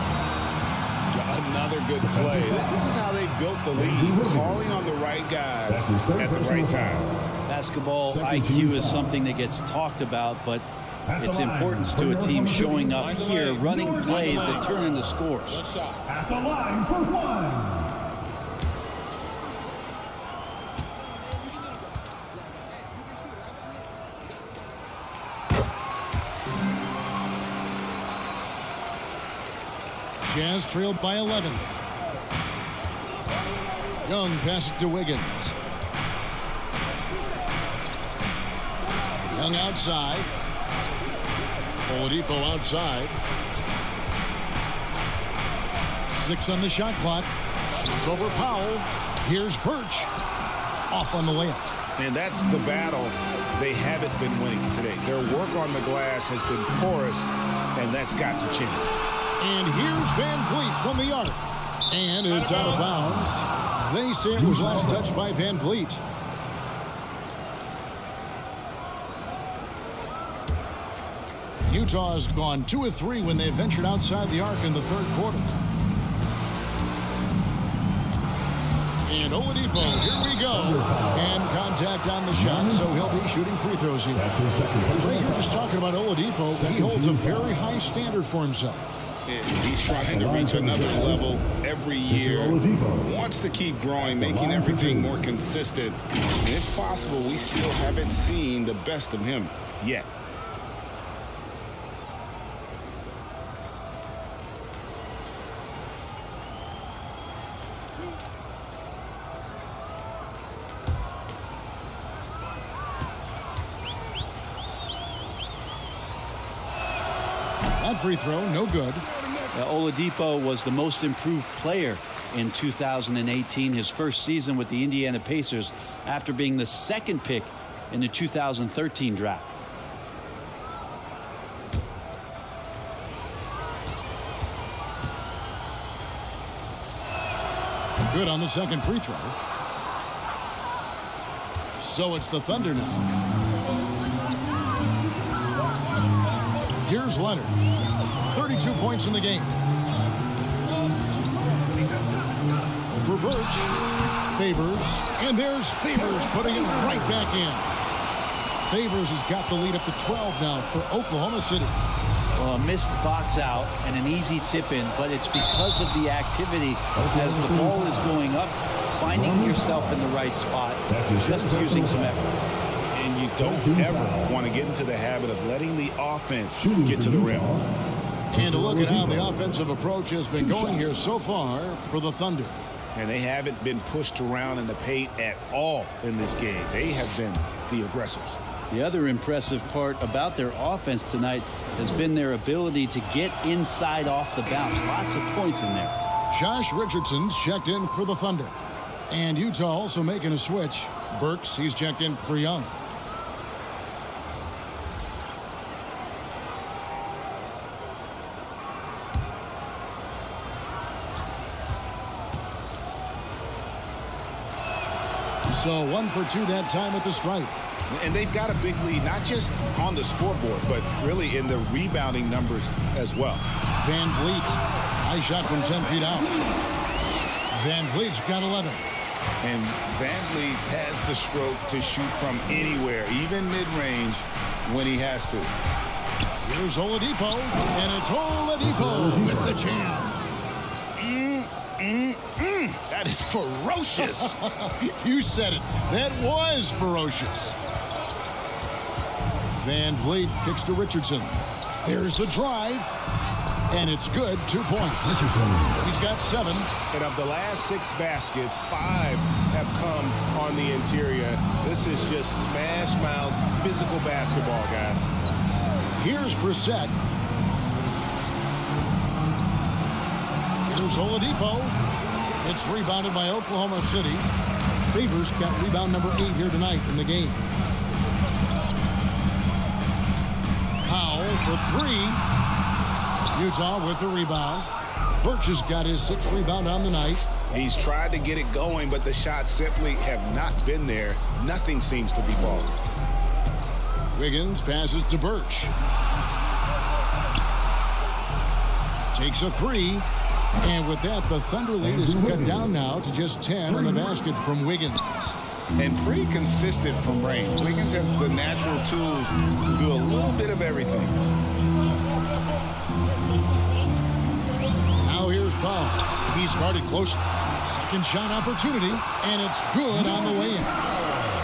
Another good play. This is how they built the lead, calling on the right guys at the right time. Basketball IQ is something that gets talked about, but its importance to a team showing up here, running plays that turn into scores. At the line for 1. Jazz trailed by 11. Young passes to Wiggins. Young outside. Oladipo outside. 6 on the shot clock. Shoots over Powell. Here's Birch. Off on the layup. And that's the battle they haven't been winning today. Their work on the glass has been porous, and that's got to change. And here's Van Vliet from the arc. And it's out of bounds. They say it was last touched by Van Vliet. Utah has gone 2 of 3 when they ventured outside the arc in the 3rd quarter. And Oladipo, here we go. And contact on the shot, so he'll be shooting free throws here. That's his second. Ray, you're just talking about Oladipo. He holds a very high standard for himself. He's trying to reach another level every year. Wants to keep growing, making everything more consistent. And it's possible we still haven't seen the best of him yet. That free throw, no good. Oladipo was the most improved player in 2018, his first season with the Indiana Pacers after being the 2nd pick in the 2013 draft. Good on the 2nd free throw. So it's the Thunder now. Here's Leonard. 32 points in the game. For Birch. Favors. And there's Favors putting it right back in. Favors has got the lead up to 12 now for Oklahoma City. Well, a missed box out and an easy tip in, but it's because of the activity as the ball is going up. finding yourself in the right spot, just using some effort. And you don't ever want to get into the habit of letting the offense get to the rim. And a look at how the offensive approach has been going here so far for the Thunder. And they haven't been pushed around in the paint at all in this game. They have been the aggressors. The other impressive part about their offense tonight has been their ability to get inside off the bounce. Lots of points in there. Josh Richardson's checked in for the Thunder. And Utah also making a switch. Burks, he's checked in for Young. So 1 for 2 that time at the stripe. And they've got a big lead, not just on the scoreboard, but really in the rebounding numbers as well. Van Vliet, high shot from 10 feet out. Van Vliet's got 11. And Van Vliet has the stroke to shoot from anywhere, even mid-range, when he has to. Here's Oladipo, and it's Oladipo with the jam. That is ferocious. You said it. That was ferocious. Van Vliet kicks to Richardson. There's the drive, and it's good. 2 points. He's got 7. And of the last 6 baskets, 5 have come on the interior. This is just smash mouth physical basketball, guys. Here's Brissett. Here's Oladipo. It's rebounded by Oklahoma City. Favors got rebound number 8 here tonight in the game. Powell for 3. Utah with the rebound. Birch has got his 6th rebound on the night. He's tried to get it going, but the shots simply have not been there. Nothing seems to be falling. Wiggins passes to Birch. Takes a 3. And with that, the Thunder lead is cut down now to just 10 on the basket from Wiggins. And pretty consistent from range. Wiggins has the natural tools to do a little bit of everything. Now here's Powell. He's guarded close. Second shot opportunity, and it's good on the way in.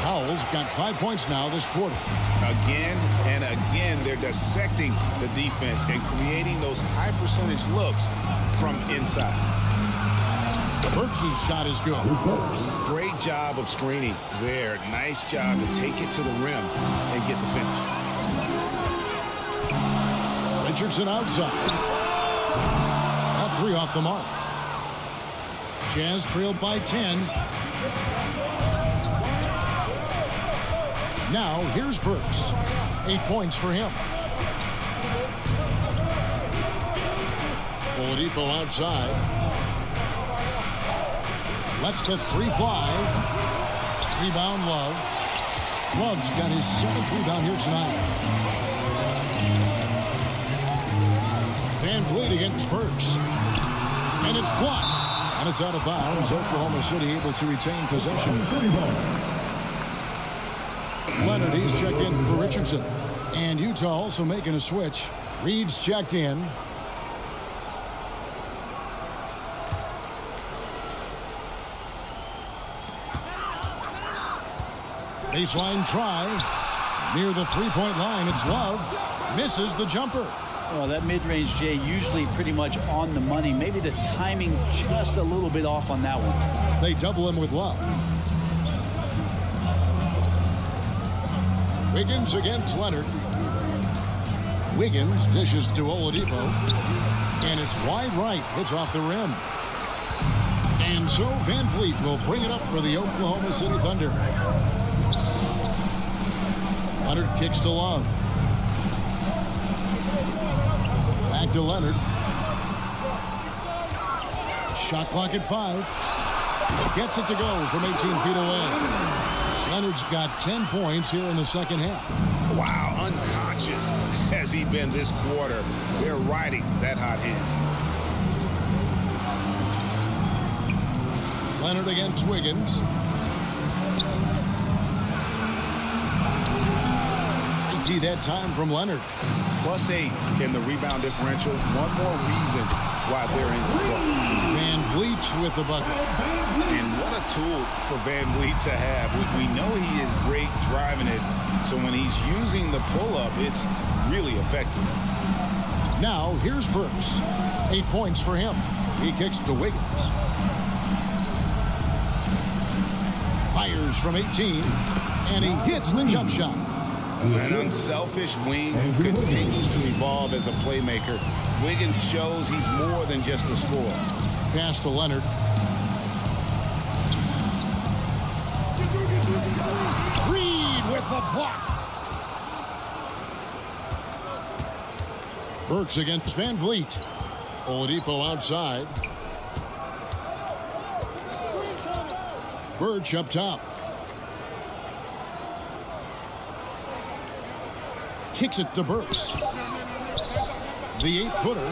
Powell's got 5 points now this quarter. Again and again, they're dissecting the defense and creating those high percentage looks from inside. Birch's shot is good. Great job of screening there. Nice job to take it to the rim and get the finish. Richardson outside. That 3 off the mark. Jazz trailed by 10. Now here's Burks. 8 points for him. Oladipo outside. Lets the 3 fly. Rebound Love. Love's got his 7th rebound here tonight. Van Vliet against Burks. And it's blocked. And it's out of bounds. Oklahoma City able to retain possession. Leonard, he's checked in for Richardson. And Utah also making a switch. Reed's checked in. Baseline try. Near the 3-point line, it's Love. Misses the jumper. Well, that mid-range, Jay, usually pretty much on the money. Maybe the timing just a little bit off on that one. They double him with Love. Wiggins against Leonard. Wiggins dishes to Oladipo. And it's wide right. Hits off the rim. And so Van Vliet will bring it up for the Oklahoma City Thunder. Leonard kicks to Love. Back to Leonard. Shot clock at 5. Gets it to go from 18 feet away. Leonard's got 10 points here in the second half. Wow, unconscious has he been this quarter. They're riding that hot hand. Leonard against Wiggins. That time from Leonard. +8 in the rebound differential. One more reason why they're in control. Van Vliet with the bucket. And what a tool for Van Vliet to have. We know he is great driving it, so when he's using the pull-up, it's really effective. Now, here's Burks. 8 points for him. He kicks to Wiggins. Fires from 18, and he hits the jump shot. An unselfish wing who continues to evolve as a playmaker. Wiggins shows he's more than just a scorer. Pass to Leonard. Reed with the block. Burks against Van Vliet. Oladipo outside. Birch up top. Kicks it to Burks. The 8-footer.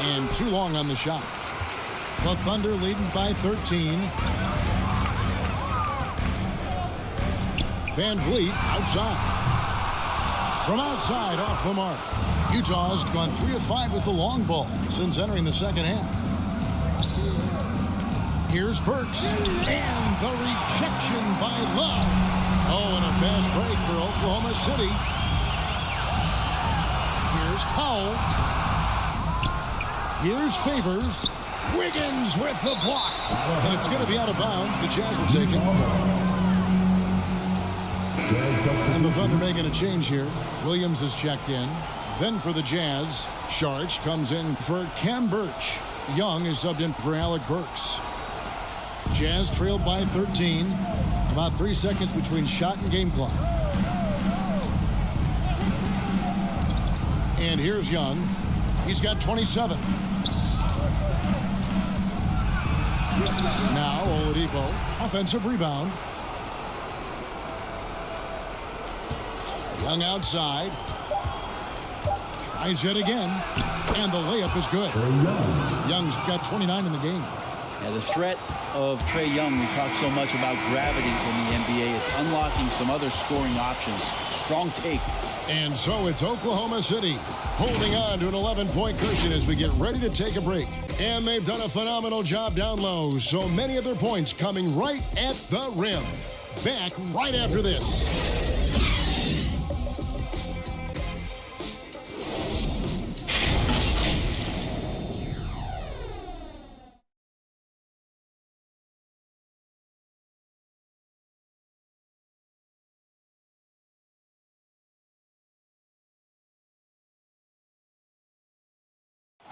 And too long on the shot. The Thunder leading by 13. Van Vliet outside. From outside off the mark. Utah's gone 3 of 5 with the long ball since entering the second half. Here's Burks. And the rejection by Love. Oh, and a fast break for Oklahoma City. Here's Powell. Here's Favors. Wiggins with the block. And it's going to be out of bounds. The Jazz will take it. And the Thunder making a change here. Williams is checked in. Then for the Jazz, Sharch comes in for Cam Birch. Young is subbed in for Alec Burks. Jazz trailed by 13. About 3 seconds between shot and game clock. And here's Young. He's got 27. Now Oladipo, offensive rebound. Young outside. Tries it again. And the layup is good. Young's got 29 in the game. Yeah, the threat of Trae Young, we talk so much about gravity in the NBA. It's unlocking some other scoring options. Strong take. And so it's Oklahoma City holding on to an 11-point cushion as we get ready to take a break. And they've done a phenomenal job down low. So many of their points coming right at the rim. Back right after this.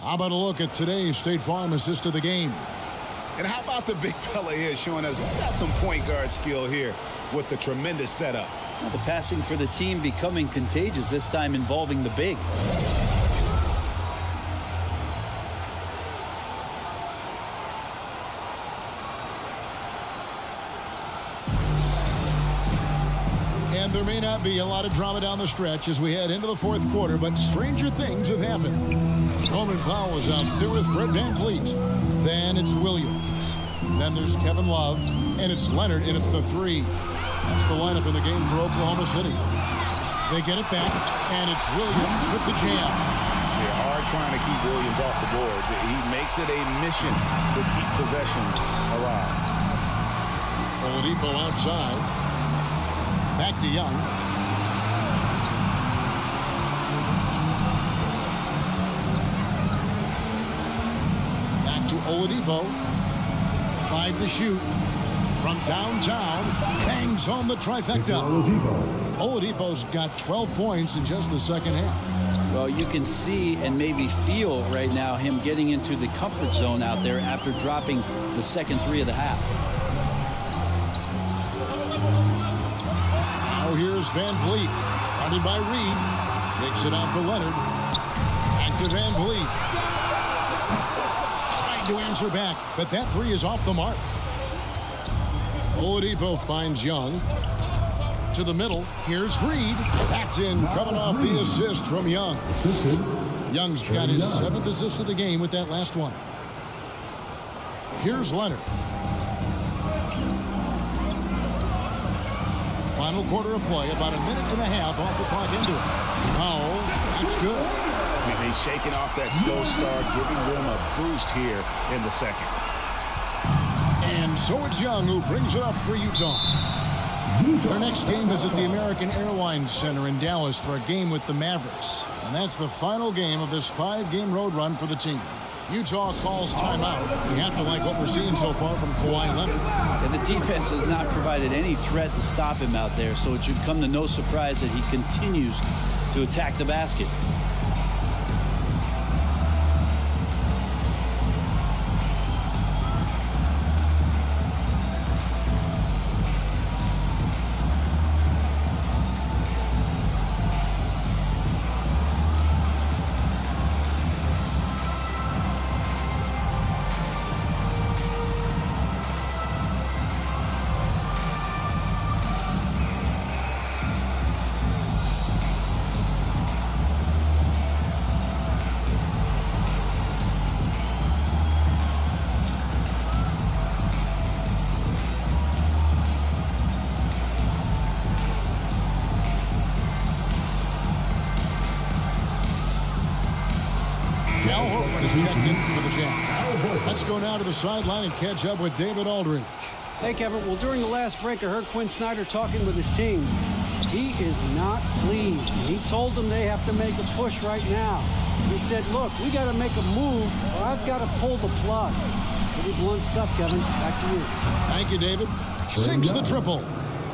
How about a look at today's State Farm assist of the game? And how about the big fella here showing us he's got some point guard skill here with the tremendous setup. Well, the passing for the team becoming contagious, this time involving the big. And there may not be a lot of drama down the stretch as we head into the fourth quarter, but stranger things have happened. Norman Powell is out there with Fred Van Vliet. Then it's Williams. Then there's Kevin Love. And it's Leonard in at the 3. That's the lineup in the game for Oklahoma City. They get it back, and it's Williams with the jam. They are trying to keep Williams off the boards. He makes it a mission to keep possessions alive. Oladipo outside. Back to Young. To Oladipo. 5 to shoot. From downtown. Bangs home the trifecta. Oladipo's got 12 points in just the second half. Well, you can see and maybe feel right now him getting into the comfort zone out there after dropping the second 3 of the half. Now here's Van Vliet. Guarded by Reed. Kicks it out to Leonard. Back to Van Vliet. To answer back, but that 3 is off the mark. Oladipo finds Young. To the middle. Here's Reed. That's in, coming off the assist from Young. Young's got his 7th assist of the game with that last one. Here's Leonard. Final quarter of play, about a minute and a half off the clock into it. Powell, that's good. He's shaking off that slow start, giving them a boost here in the second. So it's Young who brings it up for Utah. Their next game is at the American Airlines Center in Dallas for a game with the Mavericks. And that's the final game of this 5-game road run for the team. Utah calls timeout. We have to like what we're seeing so far from Kawhi Leonard. And the defense has not provided any threat to stop him out there, so it should come to no surprise that he continues to attack the basket. Let's go now to the sideline and catch up with David Aldridge. Hey, Kevin. Well, during the last break, I heard Quinn Snyder talking with his team. He is not pleased. He told them they have to make a push right now. He said, look, we got to make a move or I've got to pull the plug. Pretty blunt stuff, Kevin. Back to you. Thank you, David. Sinks the triple.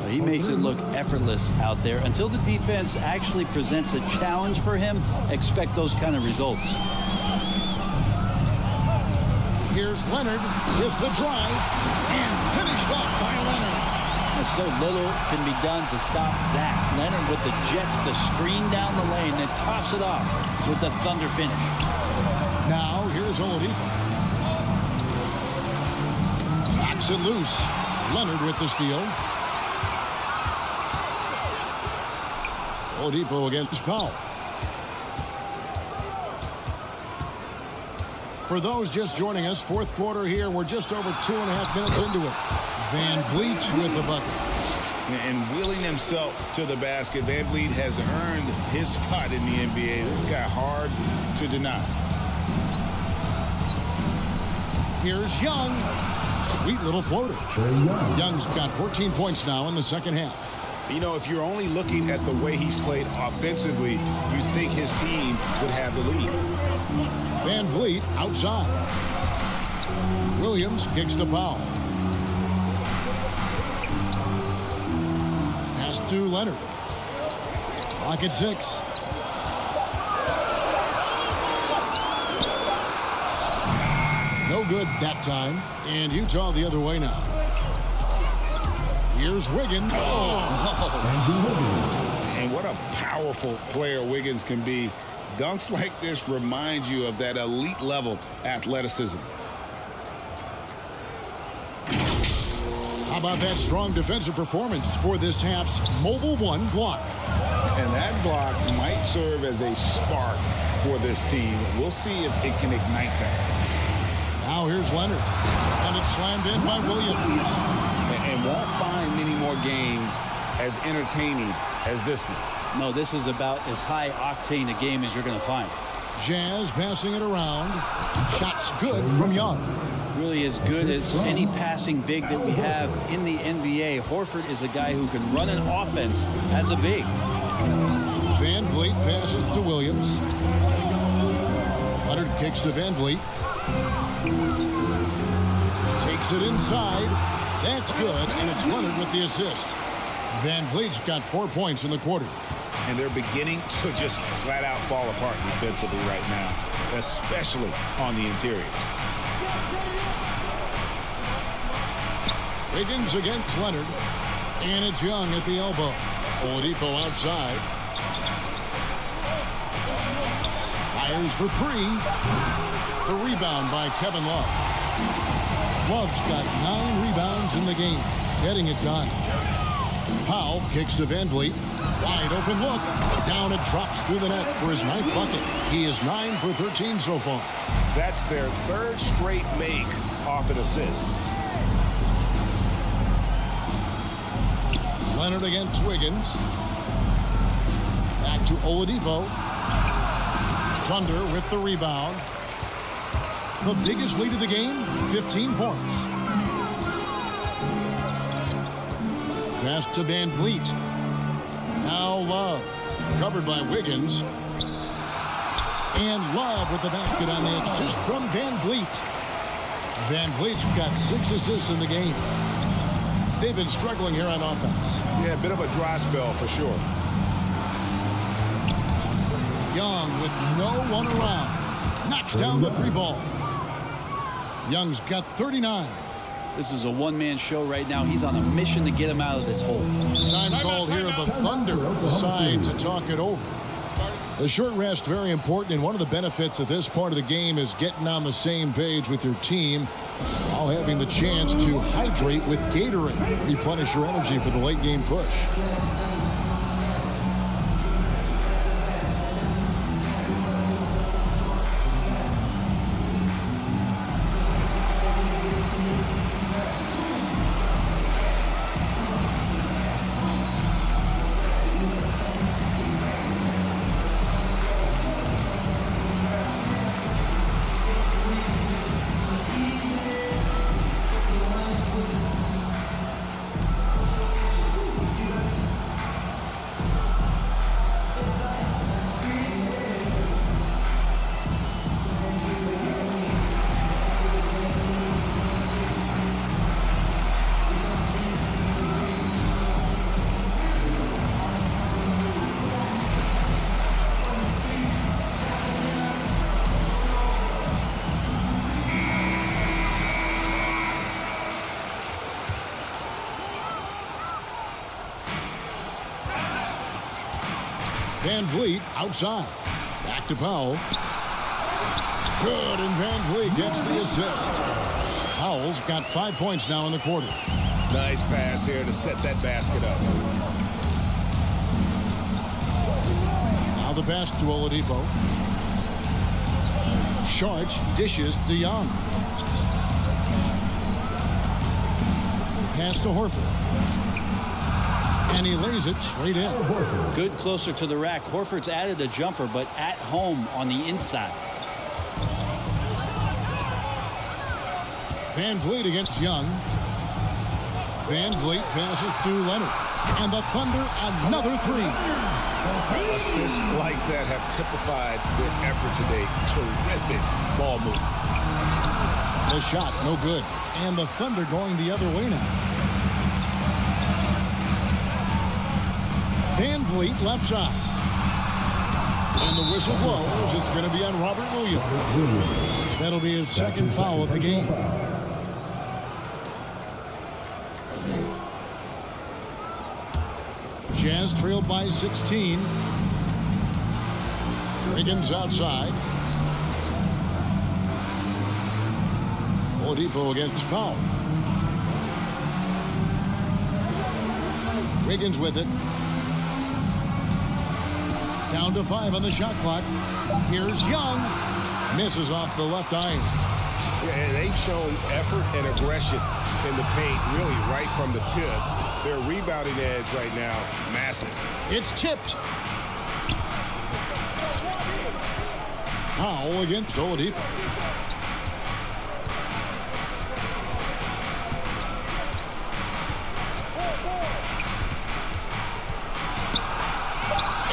He makes it look effortless out there. Until the defense actually presents a challenge for him, expect those kind of results. Here's Leonard with the drive and finished off by Leonard. And so little can be done to stop that. Leonard with the jets to screen down the lane, then tops it off with the thunder finish. Now here's Oladipo. Backs it loose. Leonard with the steal. Oladipo against Powell. For those just joining us, fourth quarter here. We're just over 2.5 minutes into it. Van Vliet with the bucket. And wheeling himself to the basket, Van Vliet has earned his spot in the NBA. This guy hard to deny. Here's Young. Sweet little floater. Young's got 14 points now in the second half. You know, if you're only looking at the way he's played offensively, you think his team would have the lead. Van Vliet outside. Williams kicks to Powell. Pass to Leonard. Clock at 6. No good that time. And Utah the other way now. Here's Wiggins. And what a powerful player Wiggins can be. Dunks like this remind you of that elite level athleticism. How about that strong defensive performance for this half's Mobile One block? And that block might serve as a spark for this team. We'll see if it can ignite that. Now here's Leonard. And it's slammed in by Williams. And won't find many more games as entertaining as this one. No, this is about as high octane a game as you're going to find. Jazz passing it around. Shots good from Young. Really as good as any passing big that we have in the NBA. Horford is a guy who can run an offense as a big. Van Vliet passes to Williams. Leonard kicks to Van Vliet. Takes it inside. That's good, and it's Leonard with the assist. Van Vliet's got 4 points in the quarter. And they're beginning to just flat out fall apart defensively right now, especially on the interior. Wiggins against Leonard. And it's Young at the elbow. Oladipo outside. Fires for 3. The rebound by Kevin Love. Love's got 9 rebounds in the game, getting it done. Powell kicks to Van Vliet. Wide open look. Down it drops through the net for his 9th bucket. He is 9 for 13 so far. That's their 3rd straight make off an assist. Leonard against Wiggins. Back to Oladipo. Thunder with the rebound. The biggest lead of the game, 15 points. Pass to Van Vliet. Now Love. Covered by Wiggins. And Love with the basket on the assist from Van Vliet. Van Vliet's got 6 assists in the game. They've been struggling here on offense. Yeah, a bit of a dry spell for sure. Young with no one around. Knocks down the 3 ball. Young's got 39. This is a one-man show right now. He's on a mission to get him out of this hole. Time called here. The Thunder decide to talk it over. The short rest, very important, and one of the benefits of this part of the game is getting on the same page with your team while having the chance to hydrate with Gatorade. Replenish your energy for the late game push. Van Vliet outside. Back to Powell. Good, and Van Vliet gets the assist. Powell's got 5 points now in the quarter. Nice pass here to set that basket up. Now the pass to Oladipo. Saric dishes to Young. Pass to Horford. And he lays it straight in. Good closer to the rack. Horford's added a jumper, but at home on the inside. Van Vliet against Young. Van Vliet passes to Leonard. And the Thunder, another 3. Assists like that have typified their effort today. Terrific ball movement. The shot, no good. And the Thunder going the other way now. Van Vliet left side. And the whistle blows. It's going to be on Robert Williams. That'll be his second foul of the game. Jazz trailed by 16. Wiggins outside. Oladipo against Powell. Wiggins with it. Down to 5 on the shot clock. Here's Young. Misses off the left eye. Yeah, they've shown effort and aggression in the paint, really right from the tip. Their rebounding edge right now, massive. It's tipped. Powell against Oladipo.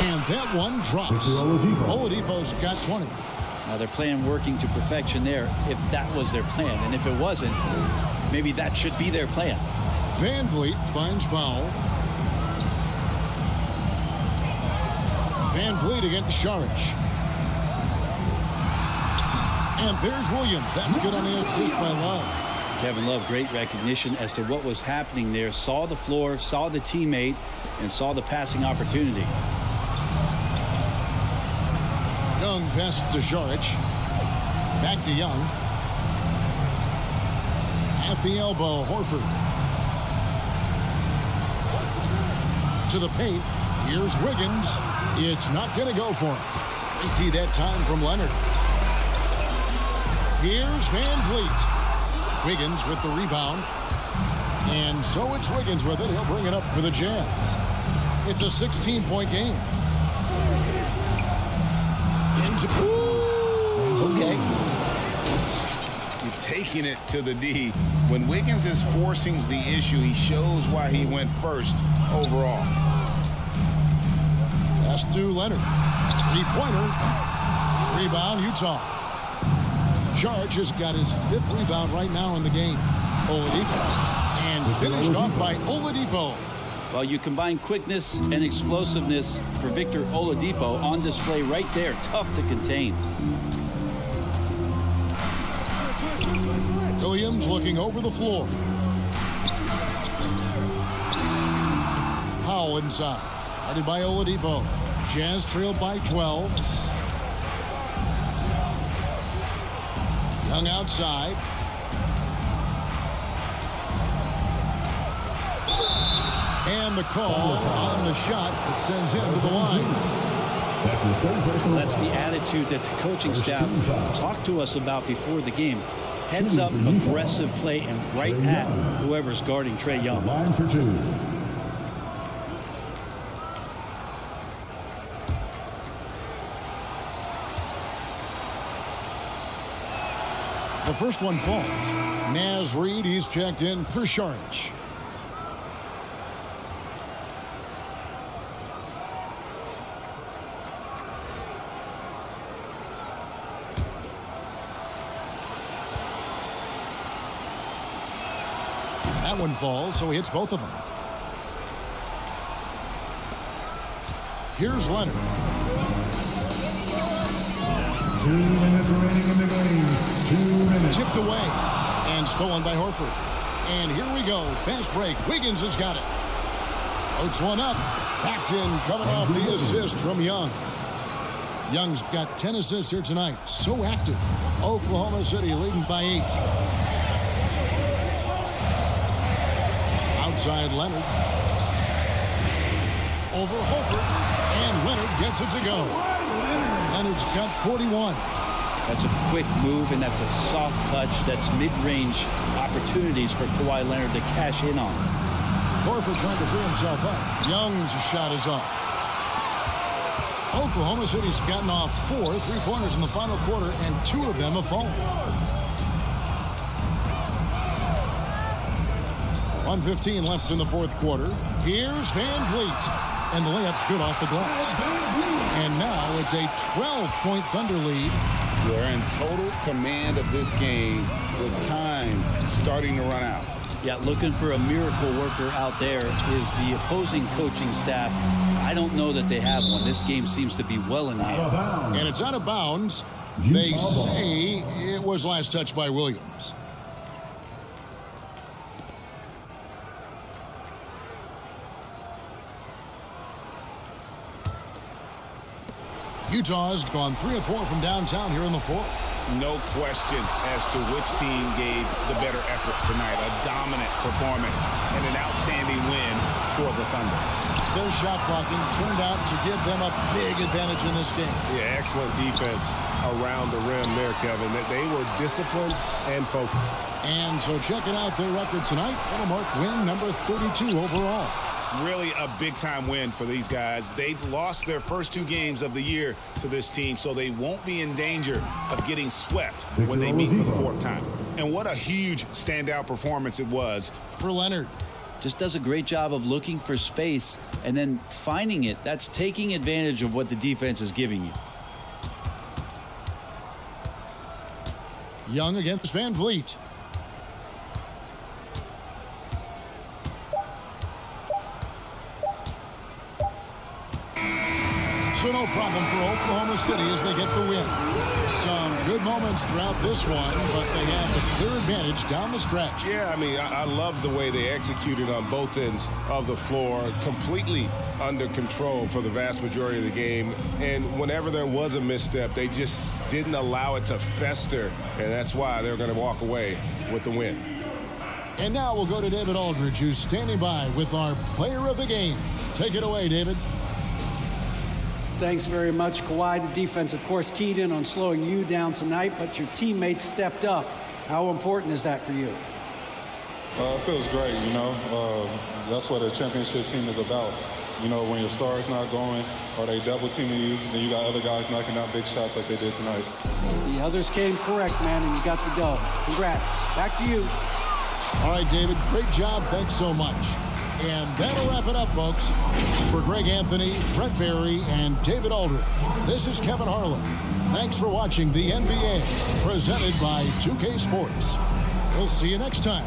And that one drops. Oladipo's got 20. Now they're playing working to perfection there, if that was their plan. And if it wasn't, maybe that should be their plan. Van Vliet finds Powell. Van Vliet against Saric. And there's Williams. That's good on the assist by Love. Kevin Love, great recognition as to what was happening there. Saw the floor, saw the teammate, and saw the passing opportunity. Young passes to Saric. Back to Young. At the elbow, Horford. To the paint. Here's Wiggins. It's not going to go for him. 80 that time from Leonard. Here's Van Vliet. Wiggins with the rebound. And so it's Wiggins with it. He'll bring it up for the Jazz. It's a 16-point game. Okay. You're taking it to the D. When Wiggins is forcing the issue, he shows why he went first overall. Pass to Leonard. Three-pointer. Rebound, Utah. Charge has got his 5th rebound right now in the game. Oladipo. And finished off by Oladipo. Well, you combine quickness and explosiveness for Victor Oladipo on display right there. Tough to contain. Williams looking over the floor. Powell inside. Guarded by Oladipo. Jazz trailed by 12. Young outside. And the call on the shot that sends him to the line. That's his 3rd personal. That's the attitude that the coaching staff talked to us about before the game. Heads up, aggressive play, and right at whoever's guarding Trae Young. Line for 2. The first one falls. Naz Reid, he's checked in for Saric. That one falls, so he hits both of them. Here's Leonard. 2 minutes remaining in the game. 2 minutes. Tipped away and stolen by Horford. And here we go. Fast break. Wiggins has got it. Floats one up. Backed in, coming off the assist from Young. Young's got 10 assists here tonight. So active. Oklahoma City leading by 8. Outside Leonard. Over Horford. And Leonard gets it to go. Leonard's got 41. That's a quick move, and that's a soft touch. That's mid-range opportunities for Kawhi Leonard to cash in on. Horford trying to free himself up. Young's shot is off. Oklahoma City's gotten off 4 3-pointers in the final quarter, and 2 of them have fallen. 1:15 left in the 4th quarter. Here's Van Vliet, and the layup's good off the glass. And now it's a 12-point Thunder lead. They're in total command of this game with time starting to run out. Yeah, looking for a miracle worker out there is the opposing coaching staff. I don't know that they have one. This game seems to be well in hand. And it's out of bounds. They say it was last touched by Williams. Utah's gone 3 of 4 from downtown here in the 4th. No question as to which team gave the better effort tonight. A dominant performance and an outstanding win for the Thunder. Their shot blocking turned out to give them a big advantage in this game. Yeah, excellent defense around the rim there, Kevin. They were disciplined and focused. And so checking out their record tonight, that'll mark win number 32 overall. Really a big-time win for these guys. They lost their first 2 games of the year to this team, so they won't be in danger of getting swept when they meet for the 4th time. And what a huge standout performance it was for Leonard. Just does a great job of looking for space and then finding it. That's taking advantage of what the defense is giving you. Young against Van Vliet. So no problem for Oklahoma City as they get the win. Some good moments throughout this one, but they have the clear advantage down the stretch. Yeah, I mean, I love the way they executed on both ends of the floor. Completely under control for the vast majority of the game. And whenever there was a misstep, they just didn't allow it to fester. And that's why they're going to walk away with the win. And now we'll go to David Aldridge, who's standing by with our player of the game. Take it away, David. Thanks very much, Kawhi. The defense, of course, keyed in on slowing you down tonight, but your teammates stepped up. How important is that for you? It feels great, you know. That's what a championship team is about. You know, when your star's not going or they double teaming you, then you got other guys knocking out big shots like they did tonight. The others came correct, man, and you got the dub. Congrats. Back to you. All right, David, great job. Thanks so much. And that'll wrap it up, folks. For Greg Anthony, Brent Barry, and David Aldridge, this is Kevin Harlan. Thanks for watching the NBA, presented by 2K Sports. We'll see you next time.